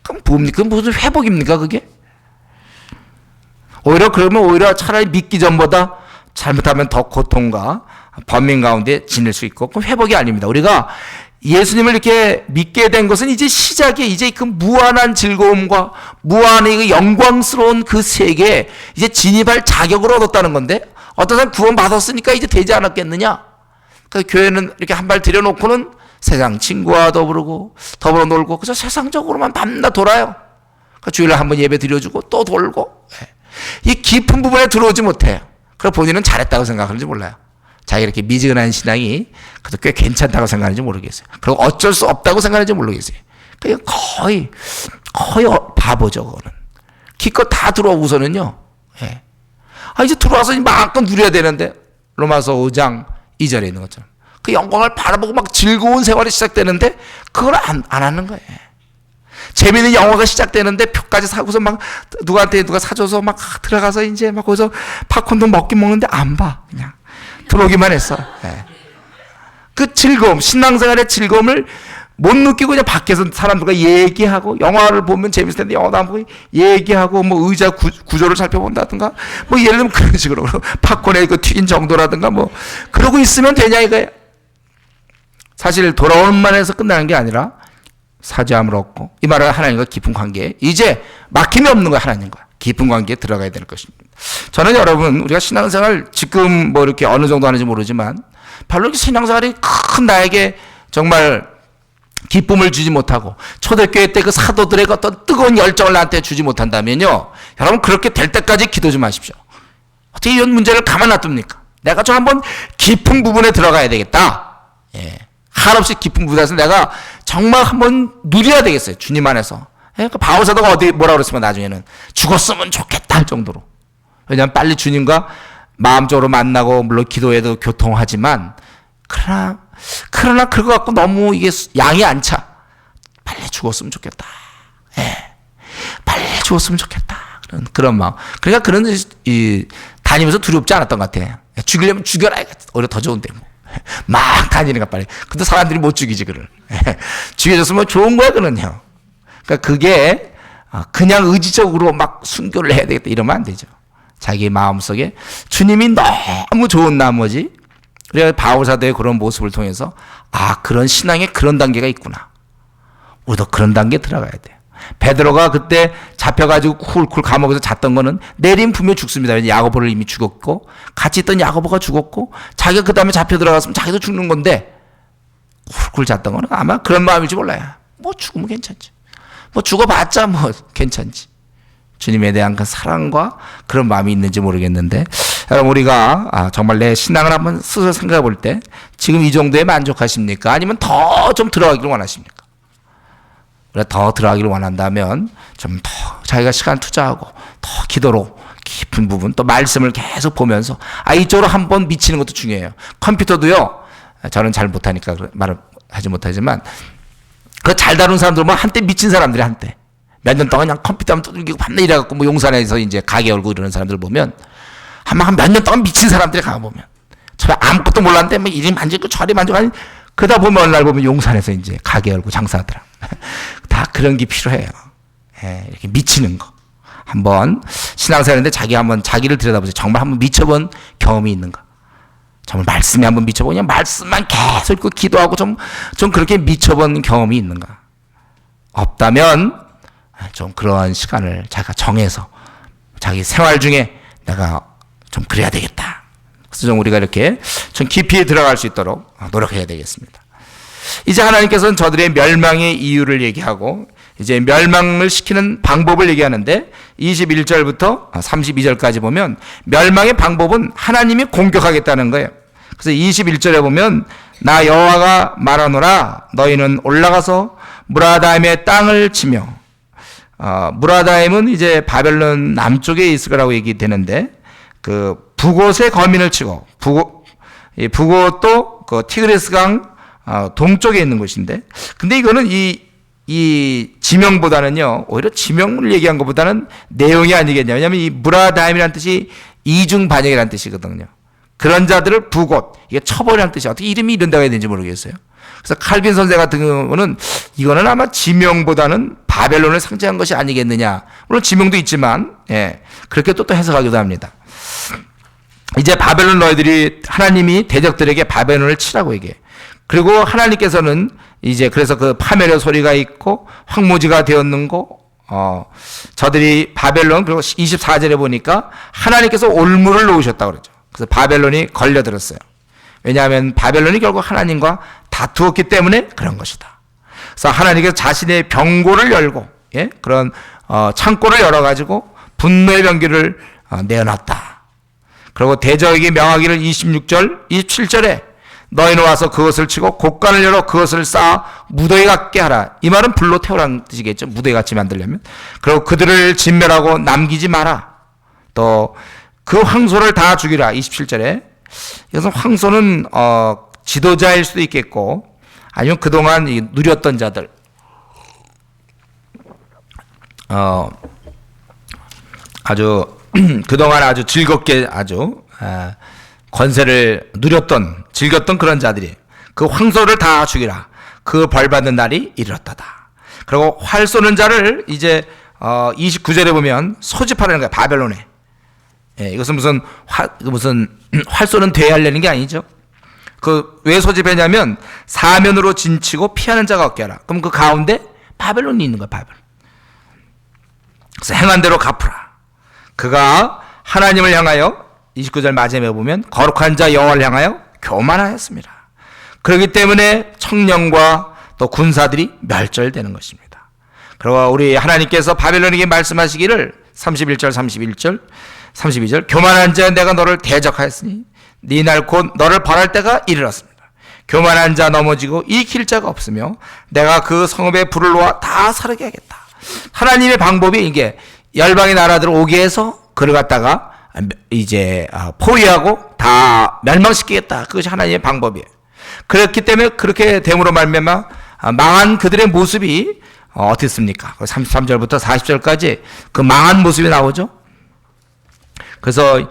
그럼 뭡니까? 무슨 회복입니까 그게? 오히려 차라리 믿기 전보다 잘못하면 더 고통과 번민 가운데 지낼 수 있고, 그럼 회복이 아닙니다. 우리가 예수님을 이렇게 믿게 된 것은 이제 시작에 이제 그 무한한 즐거움과 무한의 그 영광스러운 그 세계에 이제 진입할 자격을 얻었다는 건데, 어떤 사람 구원 받았으니까 이제 되지 않았겠느냐? 그러니까 교회는 이렇게 한 발 들여놓고는 세상 친구와 더불어 놀고 그저 세상적으로만 밤낮 돌아요. 그러니까 주일날 한번 예배 드려주고 또 돌고, 이 깊은 부분에 들어오지 못해요. 그래서 본인은 잘했다고 생각하는지 몰라요. 자기가 이렇게 미지근한 신앙이 그래도 꽤 괜찮다고 생각하는지 모르겠어요. 그리고 어쩔 수 없다고 생각하는지 모르겠어요. 그냥 거의 바보죠, 그거는. 기껏 다 들어오고서는요, 이제 들어와서 마음껏 누려야 되는데, 로마서 5장 2절에 있는 것처럼. 그 영광을 바라보고 막 즐거운 생활이 시작되는데, 그걸 안 하는 거예요. 재미있는 영화가 시작되는데, 표까지 사고서 막 누구한테 누가 사줘서 막 들어가서 이제 막 거기서 팝콘도 먹긴 먹는데 안 봐. 그냥. 들어오기만 했어. 그 즐거움, 신앙생활의 즐거움을 못 느끼고 그냥 밖에서 사람들과 얘기하고, 영화를 보면 재밌을 텐데 영화도 안 보고 얘기하고, 뭐 의자 구조를 살펴본다든가, 뭐 예를 들면 그런 식으로 팝콘에 그 튀긴 정도라든가 뭐 그러고 있으면 되냐 이거예요. 사실 돌아오는만 해서 끝나는 게 아니라 사죄함을 얻고, 이 말은 하나님과 깊은 관계에 이제 막힘이 없는 거야. 하나님과 깊은 관계에 들어가야 될 것입니다. 저는 여러분, 우리가 신앙생활 지금 뭐 이렇게 어느 정도 하는지 모르지만 별로 이렇게 신앙생활이 큰 나에게 정말 기쁨을 주지 못하고 초대교회 때 그 사도들의 어떤 뜨거운 열정을 나한테 주지 못한다면요, 여러분 그렇게 될 때까지 기도 좀 하십시오. 어떻게 이런 문제를 가만 놔둡니까? 내가 좀 한번 깊은 부분에 들어가야 되겠다. 한없이 깊은 부분에서 내가 정말 한번 누려야 되겠어요. 주님 안에서. 그 바울사도가 어디 뭐라 그랬으면 나중에는 죽었으면 좋겠다 할 정도로. 왜냐하면 빨리 주님과 마음적으로 만나고 물론 기도에도 교통하지만 그러나 그거 갖고 너무 이게 양이 안 차. 빨리 죽었으면 좋겠다. 빨리 죽었으면 좋겠다. 그런 마음. 그러니까 그런 다니면서 두렵지 않았던 것 같아. 죽이려면 죽여라. 오히려 더 좋은데 뭐. 막 다니니까 빨리. 근데 사람들이 못 죽이지 그를. 죽여줬으면 좋은 거야 그는요. 그러니까 그게 그냥 의지적으로 막 순교를 해야 되겠다 이러면 안 되죠. 자기 마음속에 주님이 너무 좋은 나머지, 우리가 바울사도의 그런 모습을 통해서 그런 신앙에 그런 단계가 있구나. 우리도 그런 단계에 들어가야 돼요. 베드로가 그때 잡혀가지고 쿨쿨 감옥에서 잤던 거는 내림 품에 죽습니다. 왜냐하면 야고보를 이미 죽었고 같이 있던 야고보가 죽었고 자기가 그 다음에 잡혀 들어갔으면 자기도 죽는 건데 쿨쿨 잤던 거는 아마 그런 마음일지 몰라요. 뭐 죽으면 괜찮지. 뭐 죽어봤자 뭐 괜찮지. 주님에 대한 그 사랑과 그런 마음이 있는지 모르겠는데, 여러분 우리가 정말 내 신앙을 한번 스스로 생각해 볼 때 지금 이 정도에 만족하십니까? 아니면 더 좀 들어가기를 원하십니까? 우리가 더 들어가기를 원한다면 좀 더 자기가 시간 투자하고 더 기도로 깊은 부분, 또 말씀을 계속 보면서 이쪽으로 한번 미치는 것도 중요해요. 컴퓨터도요, 저는 잘 못하니까 말을 하지 못하지만 그 잘 다루는 사람들 보면 한때 미친 사람들이 한때 몇 년 동안 그냥 컴퓨터만 두들기고 밤낮 일해갖고 뭐 용산에서 이제 가게 열고 이러는 사람들 보면 한 몇 년 동안 미친 사람들이 가보면 처음에 아무것도 몰랐는데 뭐 이리 만지고 저리 만지고 하니 그러다 보면 어느 날 보면 용산에서 이제 가게 열고 장사하더라. 다 그런 게 필요해요. 이렇게 미치는 거. 한번 신앙생활인데 한번 자기를 들여다보세요. 정말 한번 미쳐본 경험이 있는가? 정말 말씀에 한번 미쳐보고 그냥 말씀만 계속 읽고 기도하고 좀 그렇게 미쳐본 경험이 있는가? 없다면 좀 그런 시간을 자기가 정해서 자기 생활 중에 내가 좀 그래야 되겠다. 그래서 좀 우리가 이렇게 좀 깊이 들어갈 수 있도록 노력해야 되겠습니다. 이제 하나님께서는 저들의 멸망의 이유를 얘기하고 이제 멸망을 시키는 방법을 얘기하는데 21절부터 32절까지 보면 멸망의 방법은 하나님이 공격하겠다는 거예요. 그래서 21절에 보면 나 여호와가 말하노라 너희는 올라가서 무라다임의 땅을 치며 무라다임은 이제 바벨론 남쪽에 있을 거라고 얘기되는데 그 북옷의 거민을 치고 북옷도 그 티그리스강 동쪽에 있는 곳인데 근데 이거는 이 지명보다는요 오히려 지명을 얘기한 것보다는 내용이 아니겠냐. 왜냐하면 이 무라다임이라는 뜻이 이중 반역이라는 뜻이거든요. 그런 자들을 북옷 이게 처벌이라는 뜻이 어떻게 이름이 이런 데가 있는지 모르겠어요. 그래서 칼빈 선생 같은 경우는 이거는 아마 지명보다는 바벨론을 상징한 것이 아니겠느냐. 물론 지명도 있지만 그렇게 또 해석하기도 합니다. 이제 바벨론 너희들이 하나님이 대적들에게 바벨론을 치라고 얘기해. 그리고 하나님께서는 이제 그래서 그 파멸의 소리가 있고 황무지가 되었는고 저들이 바벨론 그리고 24절에 보니까 하나님께서 올무를 놓으셨다고 그러죠. 그래서 바벨론이 걸려들었어요. 왜냐하면 바벨론이 결국 하나님과 다투었기 때문에 그런 것이다. 그래서 하나님께서 자신의 병고를 열고 그런 창고를 열어가지고 분노의 병기를 내어놨다. 그리고 대적에게 명하기를 26절, 27절에 너희는 와서 그것을 치고 곡간을 열어 그것을 쌓아 무더기 같게 하라. 이 말은 불로 태우라는 뜻이겠죠. 무더기 같이 만들려면. 그리고 그들을 진멸하고 남기지 마라. 또 그 황소를 다 죽이라. 27절에. 이것은 황소는 지도자일 수도 있겠고 아니면 그동안 누렸던 자들 아주 그동안 아주 즐겁게 아주 권세를 누렸던 즐겼던 그런 자들이 그 황소를 다 죽이라. 그 벌받는 날이 이르렀다다. 그리고 활 쏘는 자를 이제 29절에 보면 소집하라는 거야. 바벨론에. 이것은 무슨 활 쏘는 대회 하려는 게 아니죠. 그 왜 소집했냐면 사면으로 진치고 피하는 자가 없게 하라. 그럼 그 가운데 바벨론이 있는 거야. 바벨론. 그래서 행한 대로 갚으라. 그가 하나님을 향하여 29절 마지막에 보면 거룩한 자 여호와를 향하여 교만하였습니다. 그렇기 때문에 청령과 또 군사들이 멸절되는 것입니다. 그리고 우리 하나님께서 바벨론에게 말씀하시기를 31절 32절 교만한 자 내가 너를 대적하였으니 네 날 곧 너를 벌할 때가 이르렀습니다. 교만한 자 넘어지고 일으킬 자가 없으며 내가 그 성읍에 불을 놓아 다 사르게 하겠다. 하나님의 방법이 이게 열방의 나라들을 오게 해서 그를 갖다가 이제 포위하고 다 멸망시키겠다. 그것이 하나님의 방법이에요. 그렇기 때문에 그렇게 됨으로 말미암아 망한 그들의 모습이 어떻습니까? 33절부터 40절까지 그 망한 모습이 나오죠. 그래서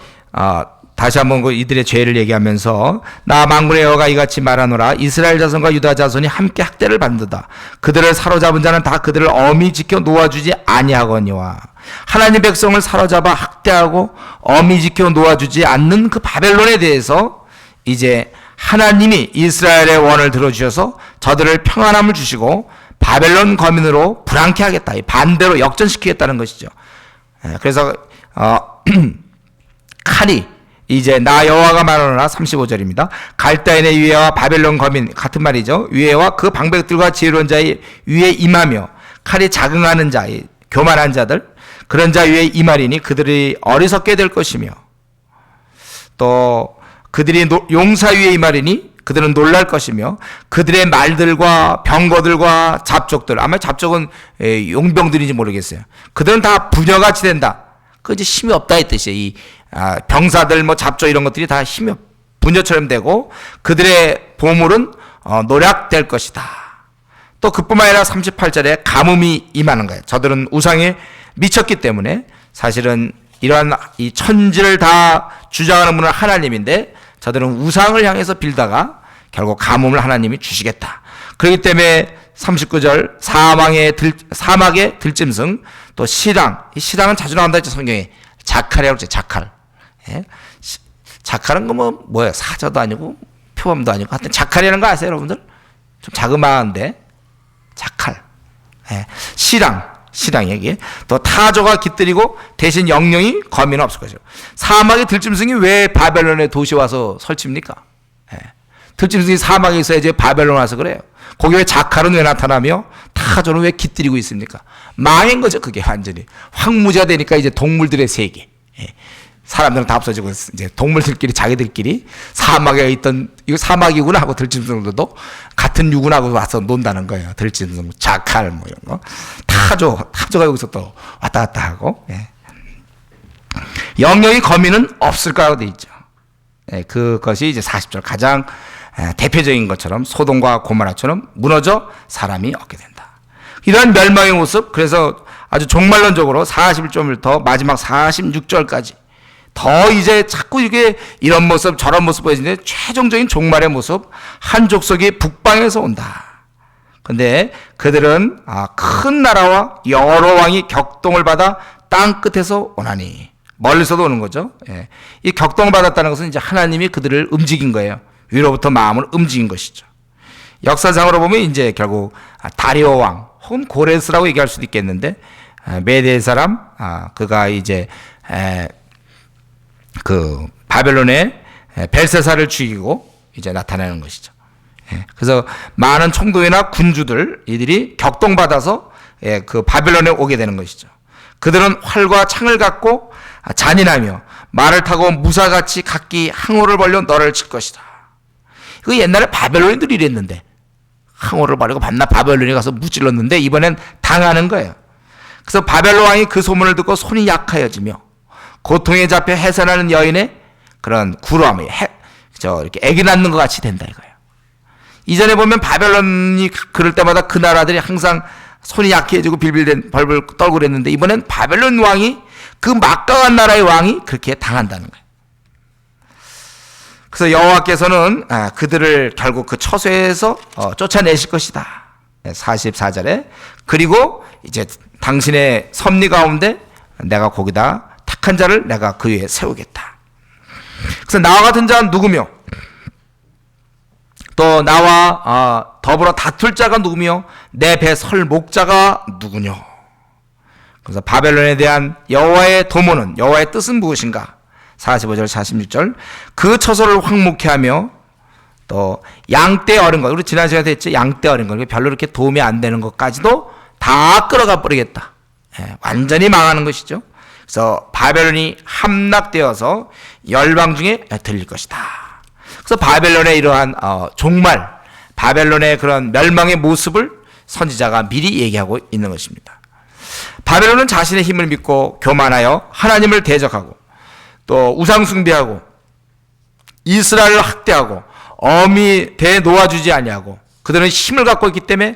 다시 한번 이들의 죄를 얘기하면서 나 만군의 여호와가 이같이 말하노라 이스라엘 자손과 유다 자손이 함께 학대를 받는다. 그들을 사로잡은 자는 다 그들을 엄히 지켜 놓아주지 아니하거니와 하나님 백성을 사로잡아 학대하고 엄히 지켜 놓아주지 않는 그 바벨론에 대해서 이제 하나님이 이스라엘의 원을 들어주셔서 저들을 평안함을 주시고 바벨론 거민으로 불안케 하겠다. 반대로 역전시키겠다는 것이죠. 그래서 칼이 이제 나 여호와가 말하노라 35절입니다. 갈다인의 위에와 바벨론 거민 같은 말이죠. 위에와 그 방백들과 지혜로운 자의 위에 임하며 칼이 자긍하는 자, 교만한 자들 그런 자 위에 임하리니 그들이 어리석게 될 것이며 또 그들이 용사 위에 임하리니 그들은 놀랄 것이며 그들의 말들과 병거들과 잡족들 아마 잡족은 용병들인지 모르겠어요. 그들은 다 부녀같이 된다. 그 이제 힘이 없다 이 뜻이에요. 이 병사들 뭐 잡조 이런 것들이 다 힘이 부녀처럼 되고 그들의 보물은 노략될 것이다. 또 그뿐만 아니라 38절에 가뭄이 임하는 거예요. 저들은 우상에 미쳤기 때문에 사실은 이러한 이 천지를 다 주장하는 분은 하나님인데 저들은 우상을 향해서 빌다가 결국 가뭄을 하나님이 주시겠다. 그렇기 때문에 39절 사막의 들짐승 또 시랑 이 시랑은 자주 나온다 했죠. 성경에 자칼이라고 했죠. 자칼. 자칼은 뭐예요? 사자도 아니고 표범도 아니고 하여튼 자칼이라는 거 아세요 여러분들? 좀 자그마한데 자칼. 실랑에게 또 타조가 깃들이고 대신 영령이 거미는 없을 것이고. 사막의 들짐승이 왜 바벨론의 도시 와서 설칩니까? 들짐승이 사막에 있어야지 바벨론 와서 그래요. 거기 왜 자칼은 왜 나타나며 타조는 왜 깃들이고 있습니까? 망한 거죠. 그게 완전히 황무지가 되니까 이제 동물들의 세계, 사람들은 다 없어지고 이제 동물들끼리 자기들끼리 사막에 있던 이거 사막이구나 하고 들짐승들도 같은 유구나고 와서 논다는 거예요. 들짐승, 자칼 뭐 이런 거. 타조가 여기서 또 왔다 갔다 하고. 영령이 거미는 없을 거라고 돼 있죠. 그것이 이제 40절 가장 대표적인 것처럼 소돔과 고모라처럼 무너져 사람이 얻게 된다. 이러한 멸망의 모습, 그래서 아주 종말론적으로 41절부터 마지막 46절까지 더 이제 자꾸 이게 이런 모습 저런 모습 보여지는데 최종적인 종말의 모습, 한 족속이 북방에서 온다. 근데 그들은 큰 나라와 여러 왕이 격동을 받아 땅 끝에서 오나니, 멀리서도 오는 거죠. 이 격동을 받았다는 것은 이제 하나님이 그들을 움직인 거예요. 위로부터 마음을 움직인 것이죠. 역사상으로 보면 이제 결국 다리오 왕 혹은 고레스라고 얘기할 수도 있겠는데, 메대 사람, 그가 이제 그 바벨론의 벨세사를 죽이고 이제 나타나는 것이죠. 그래서 많은 총독이나 군주들 이들이 격동받아서 그 바벨론에 오게 되는 것이죠. 그들은 활과 창을 갖고 잔인하며 말을 타고 무사같이 각기 항호를 벌려 너를 칠 것이다. 그 옛날에 바벨론인들이 이랬는데, 항호를 벌리고 밤낮 바벨론에 가서 무찔렀는데 이번엔 당하는 거예요. 그래서 바벨론 왕이 그 소문을 듣고 손이 약하여지며 고통에 잡혀 해산하는 여인의 그런 구로함이 이렇게 애기 낳는 것 같이 된다 이거예요. 이전에 보면 바벨론이 그럴 때마다 그 나라들이 항상 손이 약해지고 벌벌 떨고 그랬는데, 이번엔 바벨론 왕이, 그 막강한 나라의 왕이 그렇게 당한다는 거예요. 그래서 여호와께서는 그들을 결국 그 처소에서 쫓아내실 것이다. 44절에 그리고 이제 당신의 섭리 가운데 내가 거기다 택한 자를 내가 그 위에 세우겠다. 그래서 나와 같은 자는 누구며 또 나와 더불어 다툴 자가 누구며 내 배 설 목자가 누구뇨. 그래서 바벨론에 대한 여호와의 도모는, 여호와의 뜻은 무엇인가? 45절 46절 그 처소를 황무케 하며 또 양떼 어린 것, 우리 지난 시간에 했죠. 양떼 어린 것, 별로 이렇게 도움이 안 되는 것까지도 다 끌어가 버리겠다. 완전히 망하는 것이죠. 그래서 바벨론이 함락되어서 열방 중에 들릴 것이다. 그래서 바벨론의 이러한 종말, 바벨론의 그런 멸망의 모습을 선지자가 미리 얘기하고 있는 것입니다. 바벨론은 자신의 힘을 믿고 교만하여 하나님을 대적하고 또 우상 숭배하고 이스라엘을 학대하고 엄히 대놓아주지 아니하고, 그들은 힘을 갖고 있기 때문에,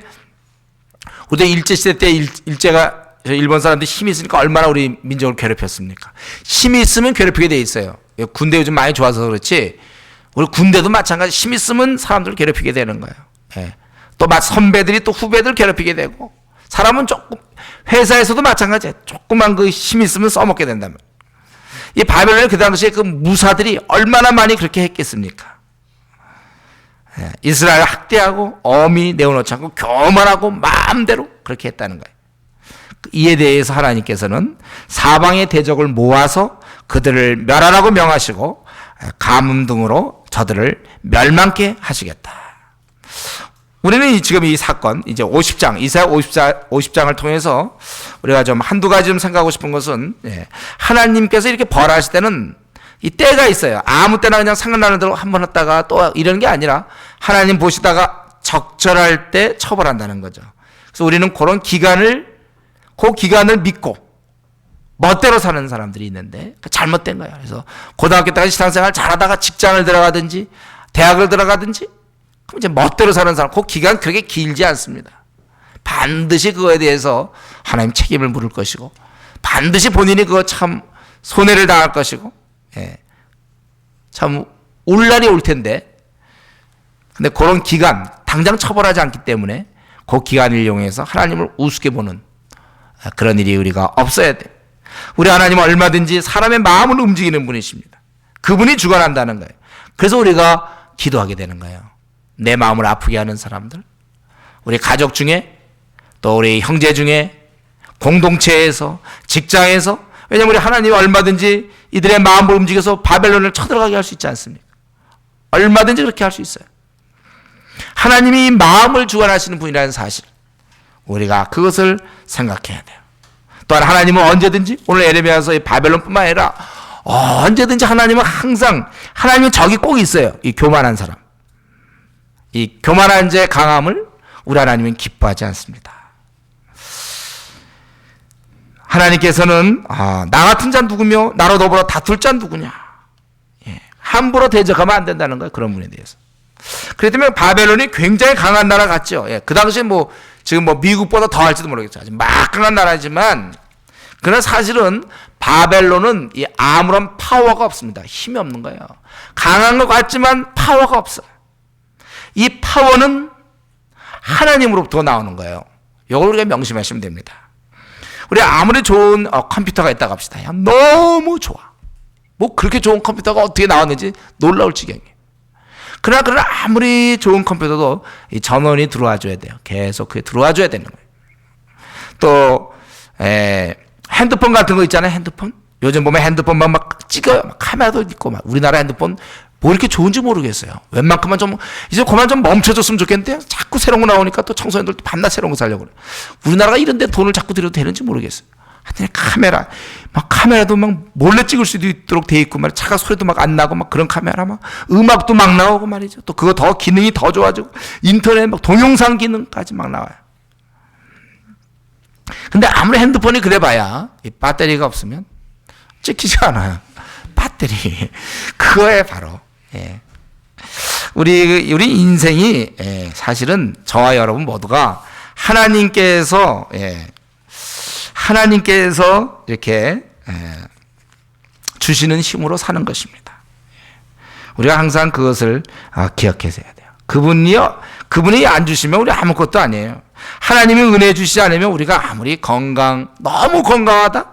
우리 일제시대 때 일제가 일본 사람들이 힘이 있으니까 얼마나 우리 민족을 괴롭혔습니까? 힘이 있으면 괴롭히게 돼 있어요. 군대 요즘 많이 좋아서 그렇지, 우리 군대도 마찬가지, 힘 있으면 사람들을 괴롭히게 되는 거예요. 또 선배들이 또 후배들 괴롭히게 되고, 사람은 조금, 회사에서도 마찬가지예요. 조금만 그 힘 있으면 써먹게 된다면. 이 바벨론의 그 당시에 그 무사들이 얼마나 많이 그렇게 했겠습니까? 이스라엘 학대하고 엄히 내어놓지 않고 교만하고 마음대로 그렇게 했다는 거예요. 이에 대해서 하나님께서는 사방의 대적을 모아서 그들을 멸하라고 명하시고 가뭄 등으로 저들을 멸망케 하시겠다. 우리는 지금 이 사건, 이제 50장, 이사야 50장을 통해서 우리가 좀 한두 가지 좀 생각하고 싶은 것은, 하나님께서 이렇게 벌하실 때는 이 때가 있어요. 아무 때나 그냥 생각나는 대로 한번 했다가 또 이런 게 아니라 하나님 보시다가 적절할 때 처벌한다는 거죠. 그래서 우리는 그런 그 기간을 믿고 멋대로 사는 사람들이 있는데 잘못된 거예요. 그래서 고등학교 때까지 신앙생활 잘하다가 직장을 들어가든지 대학을 들어가든지, 그럼 이제 멋대로 사는 사람, 그 기간 그렇게 길지 않습니다. 반드시 그거에 대해서 하나님 책임을 물을 것이고, 반드시 본인이 그거 참 손해를 당할 것이고, 참 올 날이 올 텐데, 근데 그런 기간 당장 처벌하지 않기 때문에 그 기간을 이용해서 하나님을 우습게 보는 그런 일이 우리가 없어야 돼. 우리 하나님은 얼마든지 사람의 마음을 움직이는 분이십니다. 그분이 주관한다는 거예요. 그래서 우리가 기도하게 되는 거예요. 내 마음을 아프게 하는 사람들, 우리 가족 중에 또 우리 형제 중에 공동체에서, 직장에서. 왜냐하면 우리 하나님이 얼마든지 이들의 마음을 움직여서 바벨론을 쳐들어가게 할 수 있지 않습니까? 얼마든지 그렇게 할 수 있어요. 하나님이 마음을 주관하시는 분이라는 사실, 우리가 그것을 생각해야 돼요. 또한 하나님은 언제든지, 오늘 에레미야서의 바벨론뿐만 아니라 언제든지 하나님은 항상, 하나님은 적이 꼭 있어요. 이 교만한 사람, 이 교만한 자의 강함을 우리 하나님은 기뻐하지 않습니다. 하나님께서는 나 같은 자 누구며 나로 더불어 다툴 자 누구냐, 함부로 대적하면 안 된다는 거예요. 그런 분에 대해서. 그렇기 때문에 바벨론이 굉장히 강한 나라 같죠. 그 당시에 지금 미국보다 더 할지도 모르겠죠. 아주 막강한 나라지만, 그러나 사실은 바벨론은 아무런 파워가 없습니다. 힘이 없는 거예요. 강한 것 같지만 파워가 없어요. 이 파워는 하나님으로부터 나오는 거예요. 이걸 우리가 명심하시면 됩니다. 우리 아무리 좋은 컴퓨터가 있다고 합시다. 너무 좋아. 그렇게 좋은 컴퓨터가 어떻게 나왔는지 놀라울 지경이에요. 그러나 아무리 좋은 컴퓨터도 이 전원이 들어와 줘야 돼요. 계속 그게 들어와 줘야 되는 거예요. 또 핸드폰 같은 거 있잖아요. 핸드폰. 요즘 보면 핸드폰만 막 찍어요. 카메라도 있고 우리나라 핸드폰 이렇게 좋은지 모르겠어요. 웬만큼만 이제 그만 좀 멈춰줬으면 좋겠는데 자꾸 새로운 거 나오니까 또 청소년들도 밤낮 새로운 거 살려고 그래. 우리나라가 이런 데 돈을 자꾸 들여도 되는지 모르겠어요. 하여튼 카메라도 몰래 찍을 수도 있도록 돼 있고 차가 소리도 안 나고 그런 카메라 음악도 나오고 말이죠. 또 그거 더 기능이 더 좋아지고 인터넷 동영상 기능까지 나와요. 근데 아무리 핸드폰이 그래봐야 이 배터리가 없으면 찍히지 않아요. 배터리. 그거에 바로 우리 인생이 사실은 저와 여러분 모두가 하나님께서 이렇게 주시는 힘으로 사는 것입니다. 우리가 항상 그것을 기억해서 해야 돼요. 그분이 안 주시면 우리 아무것도 아니에요. 하나님이 은혜 주시지 않으면 우리가 아무리 너무 건강하다,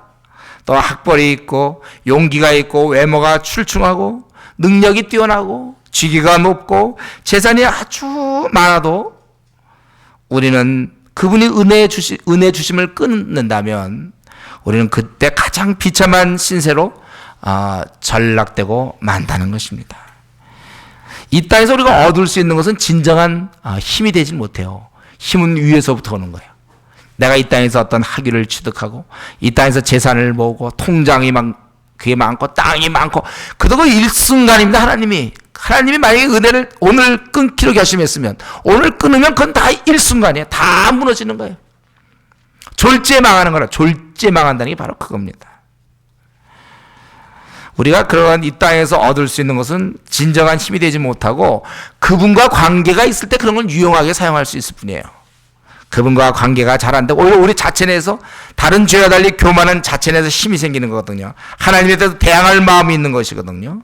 또 학벌이 있고 용기가 있고 외모가 출중하고 능력이 뛰어나고 직위가 높고 재산이 아주 많아도 우리는 그분이 은혜 주심을 끊는다면 우리는 그때 가장 비참한 신세로 전락되고 만다는 것입니다. 이 땅에서 우리가 얻을 수 있는 것은 진정한 힘이 되지 못해요. 힘은 위에서부터 오는 거예요. 내가 이 땅에서 어떤 학위를 취득하고 이 땅에서 재산을 모으고 통장이 그게 많고 땅이 많고 그것도 일순간입니다. 하나님이 만약에 은혜를 오늘 끊기로 결심했으면 오늘 끊으면 그건 다 일순간이에요. 다 무너지는 거예요. 졸지에 망하는 거라. 졸지에 망한다는 게 바로 그겁니다. 우리가 그러한 이 땅에서 얻을 수 있는 것은 진정한 힘이 되지 못하고 그분과 관계가 있을 때 그런 걸 유용하게 사용할 수 있을 뿐이에요. 그분과 관계가 잘 안 되고 오히려 우리 자체 내에서 다른 죄와 달리 교만한 자체 내에서 힘이 생기는 거거든요. 하나님에 대해서 대항할 마음이 있는 것이거든요.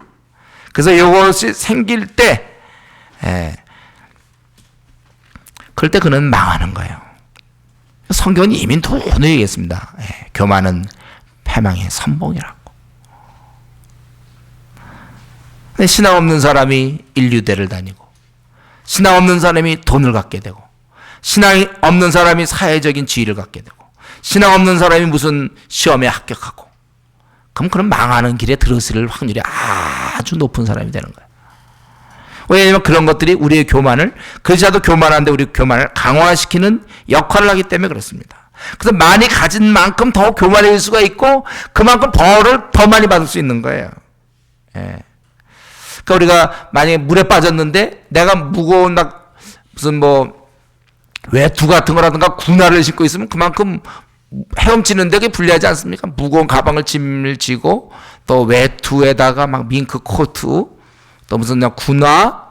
그래서 이것이 생길 때 그럴 때 그는 망하는 거예요. 성경은 이미 도는 얘기했습니다. 교만은 패망의 선봉이라고. 신앙 없는 사람이 인류대를 다니고 신앙 없는 사람이 돈을 갖게 되고 신앙이 없는 사람이 사회적인 지위를 갖게 되고 신앙 없는 사람이 무슨 시험에 합격하고 그럼 망하는 길에 들어설 확률이 아주 높은 사람이 되는 거예요. 왜냐하면 그런 것들이 우리의 교만을, 그렇지않아도 교만한데 우리 교만을 강화시키는 역할을 하기 때문에 그렇습니다. 그래서 많이 가진 만큼 더 교만해질 수가 있고 그만큼 벌을 더 많이 받을 수 있는 거예요. 그러니까 우리가 만약에 물에 빠졌는데 내가 무거운 무슨 외투 같은 거라든가 군화를 신고 있으면 그만큼 헤엄치는데 그게 불리하지 않습니까? 무거운 가방을 짐을 지고 또 외투에다가 밍크 코트 또 무슨 군화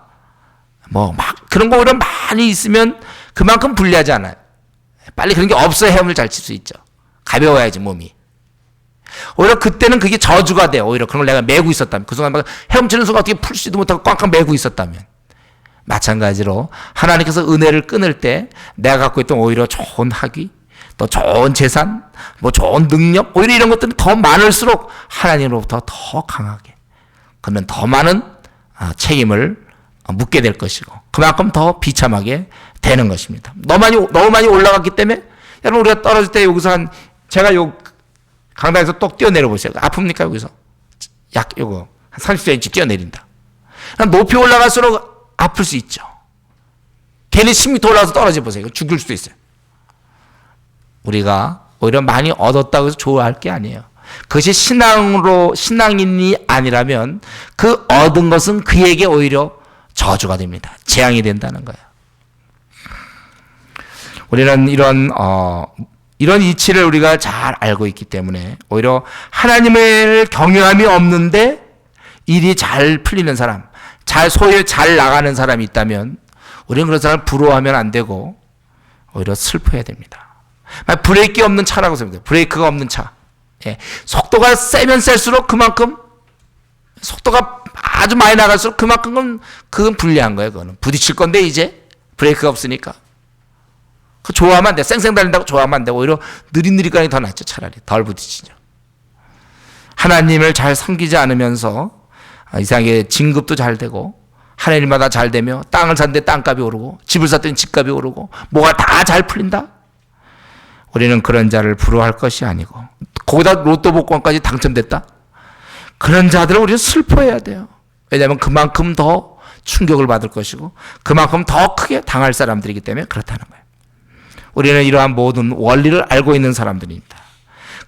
그런 거 오히려 많이 있으면 그만큼 불리하지 않아요. 빨리 그런 게 없어야 헤엄을 잘 칠 수 있죠. 가벼워야지 몸이. 오히려 그때는 그게 저주가 돼요. 오히려 그런 걸 내가 메고 있었다면 그 순간 헤엄치는 순간 어떻게 풀지도 못하고 꽉꽉 메고 있었다면 마찬가지로 하나님께서 은혜를 끊을 때 내가 갖고 있던 오히려 좋은 학위 또 좋은 재산 좋은 능력 오히려 이런 것들은 더 많을수록 하나님으로부터 더 강하게 그러면 더 많은 책임을 묻게 될 것이고 그만큼 더 비참하게 되는 것입니다. 너무 많이 올라갔기 때문에 여러분 우리가 떨어질 때 여기서 한 제가 요 강당에서 똑 뛰어내려 보세요. 아픕니까 여기서? 약 요거 한 30cm 뛰어내린다. 높이 올라갈수록 아플 수 있죠. 괜히 10m 올라가서 떨어져 보세요. 죽을 수도 있어요. 우리가 오히려 많이 얻었다고 해서 좋아할 게 아니에요. 그것이 신앙인이 아니라면 그 얻은 것은 그에게 오히려 저주가 됩니다. 재앙이 된다는 거예요. 우리는 이런 이치를 우리가 잘 알고 있기 때문에 오히려 하나님을 경외함이 없는데 일이 잘 풀리는 사람, 소유 잘 나가는 사람이 있다면 우리는 그런 사람을 부러워하면 안 되고 오히려 슬퍼해야 됩니다. 브레이크 없는 차라고 생각해요. 브레이크가 없는 차. 예. 속도가 세면 셀수록 그만큼 속도가 아주 많이 나갈수록 그만큼은 그건 불리한 거예요. 그거는 부딪힐 건데 이제 브레이크가 없으니까. 그 좋아하면 안 돼. 쌩쌩 달린다고 좋아하면 안 되고 오히려 느릿느릿하게 더 낫죠. 차라리 덜 부딪히죠. 하나님을 잘 섬기지 않으면서 이상하게 진급도 잘 되고 하는 일마다 잘 되며 땅을 샀는데 땅값이 오르고 집을 샀더니 집값이 오르고 뭐가 다 잘 풀린다. 우리는 그런 자를 부러워할 것이 아니고 거기다 로또 복권까지 당첨됐다. 그런 자들을 우리는 슬퍼해야 돼요. 왜냐하면 그만큼 더 충격을 받을 것이고 그만큼 더 크게 당할 사람들이기 때문에 그렇다는 거예요. 우리는 이러한 모든 원리를 알고 있는 사람들입니다.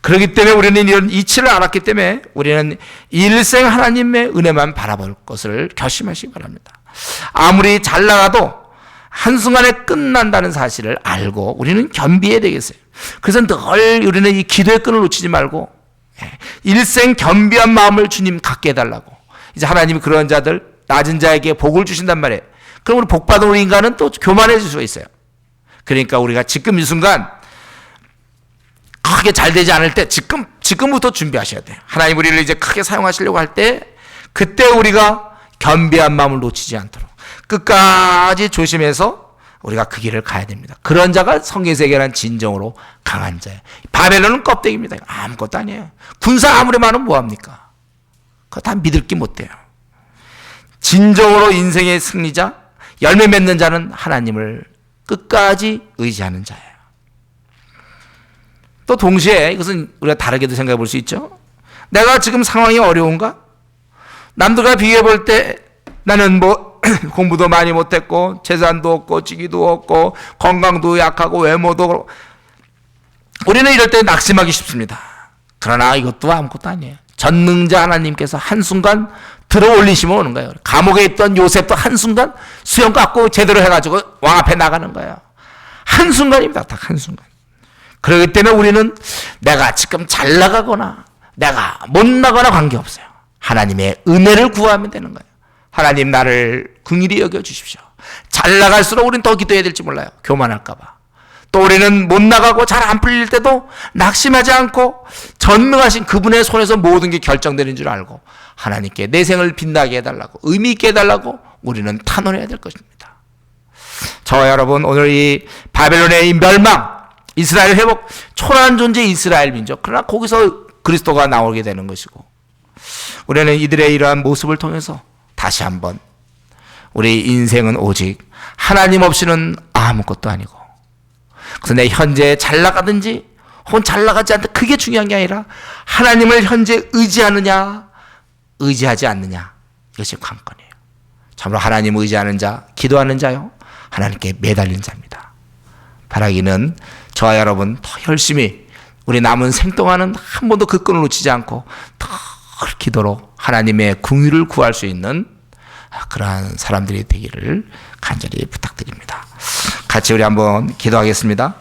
그렇기 때문에 우리는 이런 이치를 알았기 때문에 우리는 일생 하나님의 은혜만 바라볼 것을 결심하시기 바랍니다. 아무리 잘 나가도 한순간에 끝난다는 사실을 알고 우리는 겸비해야 되겠어요. 그래서 늘 우리는 이 기도의 끈을 놓치지 말고 일생 겸비한 마음을 주님 갖게 해달라고. 이제 하나님이 그런 자들, 낮은 자에게 복을 주신단 말이에요. 그럼 우리 복받은 우리 인간은 또 교만해질 수가 있어요. 그러니까 우리가 지금 이 순간 크게 잘 되지 않을 때 지금부터 준비하셔야 돼요. 하나님 우리를 이제 크게 사용하시려고 할 때 그때 우리가 겸비한 마음을 놓치지 않도록 끝까지 조심해서 우리가 그 길을 가야 됩니다. 그런 자가 성경에서 얘기하는 진정으로 강한 자예요. 바벨론은 껍데기입니다. 아무것도 아니에요. 군사 아무리 많으면 뭐합니까? 그거 다 믿을 게 못 돼요. 진정으로 인생의 승리자, 열매 맺는 자는 하나님을 끝까지 의지하는 자예요. 또 동시에 이것은 우리가 다르게도 생각해 볼 수 있죠. 내가 지금 상황이 어려운가? 남들과 비교해 볼 때 나는 공부도 많이 못했고 재산도 없고 직위도 없고 건강도 약하고 외모도 우리는 이럴 때 낙심하기 쉽습니다. 그러나 이것도 아무것도 아니에요. 전능자 하나님께서 한순간 들어 올리시면 오는 거예요. 감옥에 있던 요셉도 한순간 수염 깎고 제대로 해가지고 왕 앞에 나가는 거예요. 한순간입니다. 딱 한순간. 그렇기 때문에 우리는 내가 지금 잘 나가거나 내가 못 나가거나 관계없어요. 하나님의 은혜를 구하면 되는 거예요. 하나님 나를 긍휼히 여겨주십시오. 잘 나갈수록 우리는 더 기도해야 될지 몰라요. 교만할까 봐. 또 우리는 못 나가고 잘 안 풀릴 때도 낙심하지 않고 전능하신 그분의 손에서 모든 게 결정되는 줄 알고 하나님께 내 생을 빛나게 해달라고 의미 있게 해달라고 우리는 탄원해야 될 것입니다. 저와 여러분 오늘 이 바벨론의 이 멸망 이스라엘 회복 초라한 존재 이스라엘 민족 그러나 거기서 그리스도가 나오게 되는 것이고 우리는 이들의 이러한 모습을 통해서 다시 한번 우리 인생은 오직 하나님 없이는 아무것도 아니고 그래서 내 현재 잘 나가든지 혹은 잘 나가지 않든 그게 중요한 게 아니라 하나님을 현재 의지하느냐 의지하지 않느냐 이것이 관건이에요. 참으로 하나님 의지하는 자 기도하는 자요 하나님께 매달린 자입니다. 바라기는 저와 여러분 더 열심히 우리 남은 생 동안은 한 번도 그 끈을 놓치지 않고 더 기도로 하나님의 긍휼을 구할 수 있는 그러한 사람들이 되기를 간절히 부탁드립니다. 같이 우리 한번 기도하겠습니다.